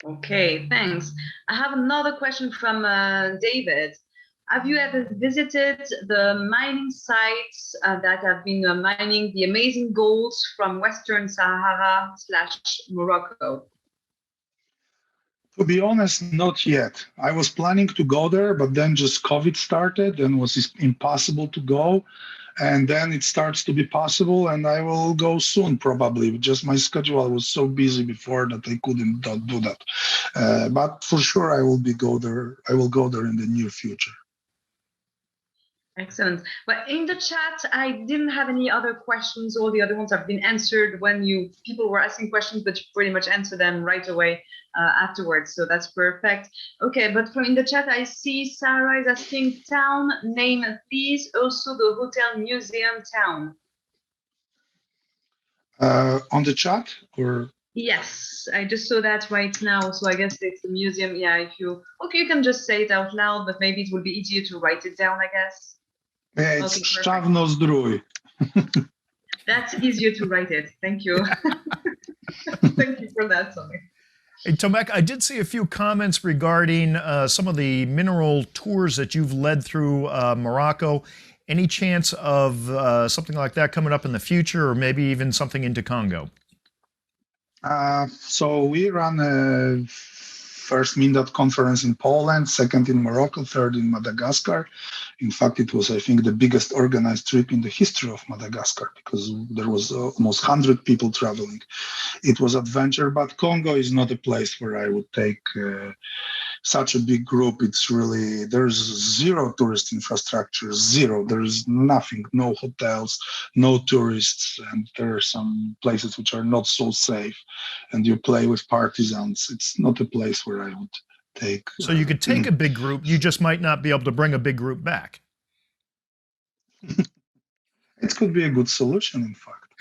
Okay, thanks. I have another question from David. Have you ever visited the mining sites that have been mining the amazing gold from Western Sahara/Morocco? To be honest, not yet. I was planning to go there, but then just COVID started and was impossible to go. And then it starts to be possible, and I will go soon probably. Just my schedule was so busy before that I couldn't do that. But for sure, I will go there in the near future. Excellent. But in the chat, I didn't have any other questions. All the other ones have been answered when people were asking questions, but you pretty much answered them right away afterwards. So that's perfect. Okay, but from in the chat, I see Sarah is asking town name, please. Also the hotel museum town. On the chat, or? Yes, I just saw that right now. So I guess it's the museum. Yeah, you can just say it out loud, but maybe it would be easier to write it down, I guess. Yeah, it's Szczawno Zdrój. That's easier to write it. Thank you. Thank you for that, Tomek. Hey, Tomek, I did see a few comments regarding some of the mineral tours that you've led through Morocco. Any chance of something like that coming up in the future, or maybe even something into Congo? So we ran a first MINDAT conference in Poland, second in Morocco, third in Madagascar. In fact, it was, I think, the biggest organized trip in the history of Madagascar because there was almost 100 people traveling. It was adventure, but Congo is not a place where I would take such a big group. It's really, there's zero tourist infrastructure, zero. There's nothing, no hotels, no tourists, and there are some places which are not so safe, and you play with partisans. It's not a place where I would take. So you could take a big group, you just might not be able to bring a big group back. It could be a good solution, in fact.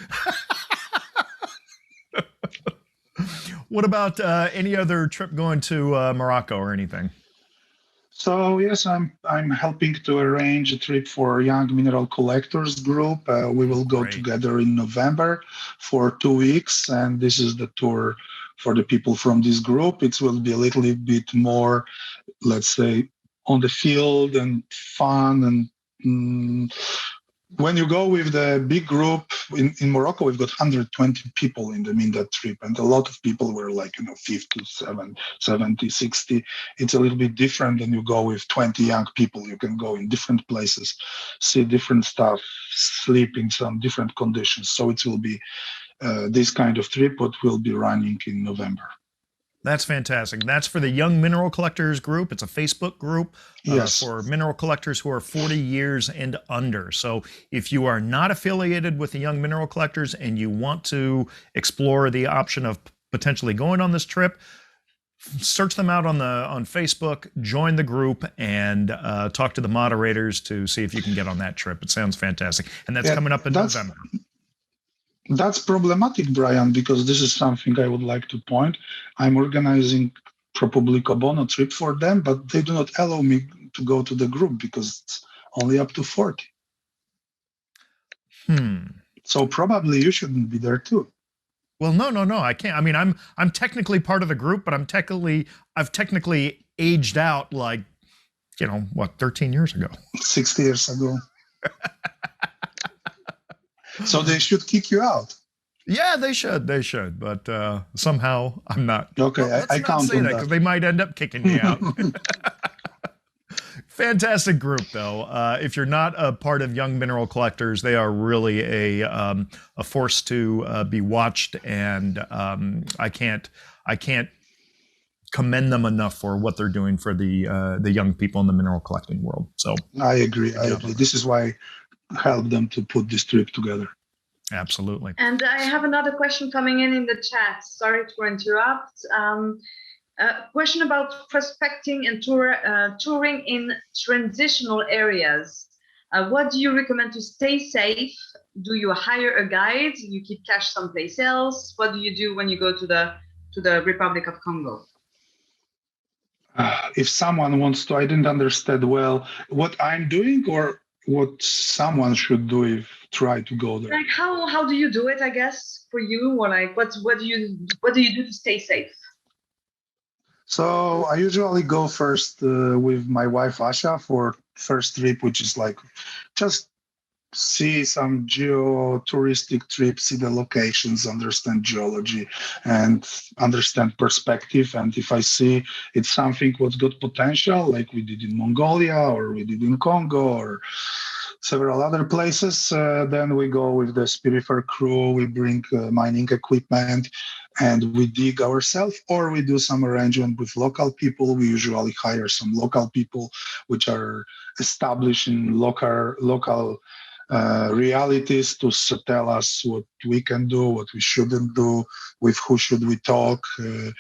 What about any other trip going to Morocco or anything? So yes, I'm helping to arrange a trip for young mineral collectors group. We will go together in November for 2 weeks, and this is the tour for the people from this group. It will be a little bit more, let's say, on the field and fun. And when you go with the big group in Morocco, we've got 120 people in that trip, and a lot of people were like 50, 70, 60. It's a little bit different than you go with 20 young people. You can go in different places, see different stuff, sleep in some different conditions. So it will be this kind of trip what we'll be running in November. That's fantastic. That's for the Young Mineral Collectors group. It's a Facebook group for mineral collectors who are 40 years and under. So if you are not affiliated with the Young Mineral Collectors and you want to explore the option of potentially going on this trip, search them out on Facebook, join the group, and talk to the moderators to see if you can get on that trip. It sounds fantastic. And that's coming up in November. That's problematic, Brian, because this is something I would like to point. I'm organizing probably Kobono trip for them, but they do not allow me to go to the group because it's only up to 40. So probably you shouldn't be there too. Well, no, I can't. I mean, I'm technically part of the group, but I've technically aged out like, 13 years ago. 60 years ago. So they should kick you out. Yeah, they should. But somehow I'm not. Okay, well, I can't say that because they might end up kicking me out. Fantastic group, though. If you're not a part of Young Mineral Collectors, they are really a force to be watched, and I can't commend them enough for what they're doing for the young people in the mineral collecting world. So I agree. This is why help them to put this trip together. Absolutely. And I have another question coming in the chat. Sorry to interrupt. Question about prospecting and touring in transitional areas. What do you recommend to stay safe? Do you hire a guide? Do you keep cash someplace else? What do you do when you go to the Republic of Congo? If someone wants to, I didn't understand well what I'm doing or what someone should do if try to go there. Like how do you do it? I guess for you, or like what do you do to stay safe? So I usually go first with my wife Asha for first trip, which is like just see some geo-touristic trips, see the locations, understand geology, and understand perspective. And if I see it's something what's got potential, like we did in Mongolia or we did in Congo or several other places, then we go with the Spirifer crew, we bring mining equipment, and we dig ourselves, or we do some arrangement with local people. We usually hire some local people which are established in local realities to tell us what we can do, what we shouldn't do, with who should we talk, to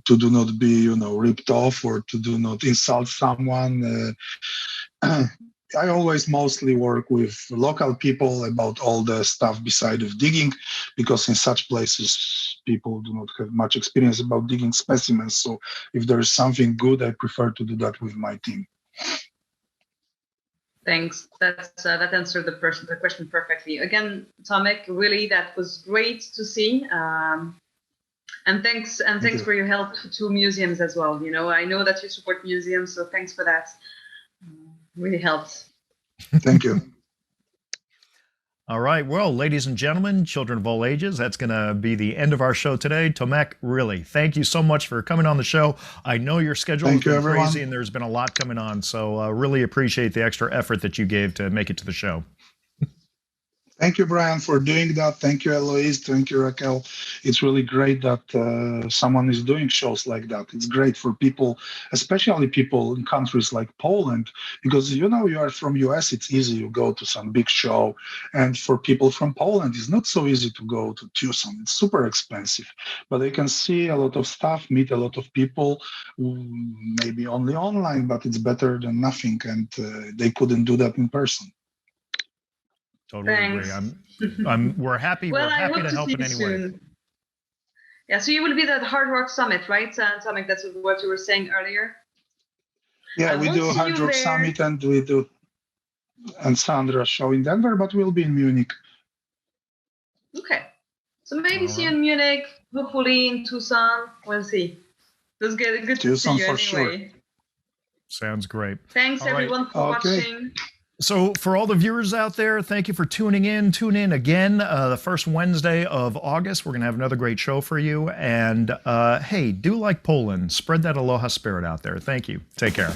do not be, ripped off or to do not insult someone. I always mostly work with local people about all the stuff beside of digging, because in such places people do not have much experience about digging specimens. So if there is something good, I prefer to do that with my team. Thanks. That answered the question perfectly. Again, Tomek, really, that was great to see. And thanks for your help to museums as well. You know, I know that you support museums, so thanks for that. Really helped. Thank you. All right. Well, ladies and gentlemen, children of all ages, that's going to be the end of our show today. Tomek, really, thank you so much for coming on the show. I know your schedule has been crazy and there's been a lot coming on, so really appreciate the extra effort that you gave to make it to the show. Thank you, Brian, for doing that. Thank you, Eloise. Thank you, Raquel. It's really great that someone is doing shows like that. It's great for people, especially people in countries like Poland, because, you know, you are from US, it's easy. You go to some big show. And for people from Poland, it's not so easy to go to Tucson. It's super expensive. But they can see a lot of stuff, meet a lot of people, maybe only online, but it's better than nothing. And they couldn't do that in person. Totally Thanks. agree. We're happy. Well, we're happy to I hope help to in any way. soon. Yeah, so you will be at the Hard Rock Summit, right, Tomek? That's what you were saying earlier. Yeah, we do Hard Rock Summit and we do Sandra show in Denver, but we'll be in Munich. Okay, so maybe see you in Munich. Hopefully in Tucson. We'll see. It was good to see you anyway. Sure. Sounds great. Thanks everyone for watching. So for all the viewers out there, thank you for tuning in. Tune in again the first Wednesday of August. We're going to have another great show for you. And hey, do like Poland. Spread that aloha spirit out there. Thank you. Take care.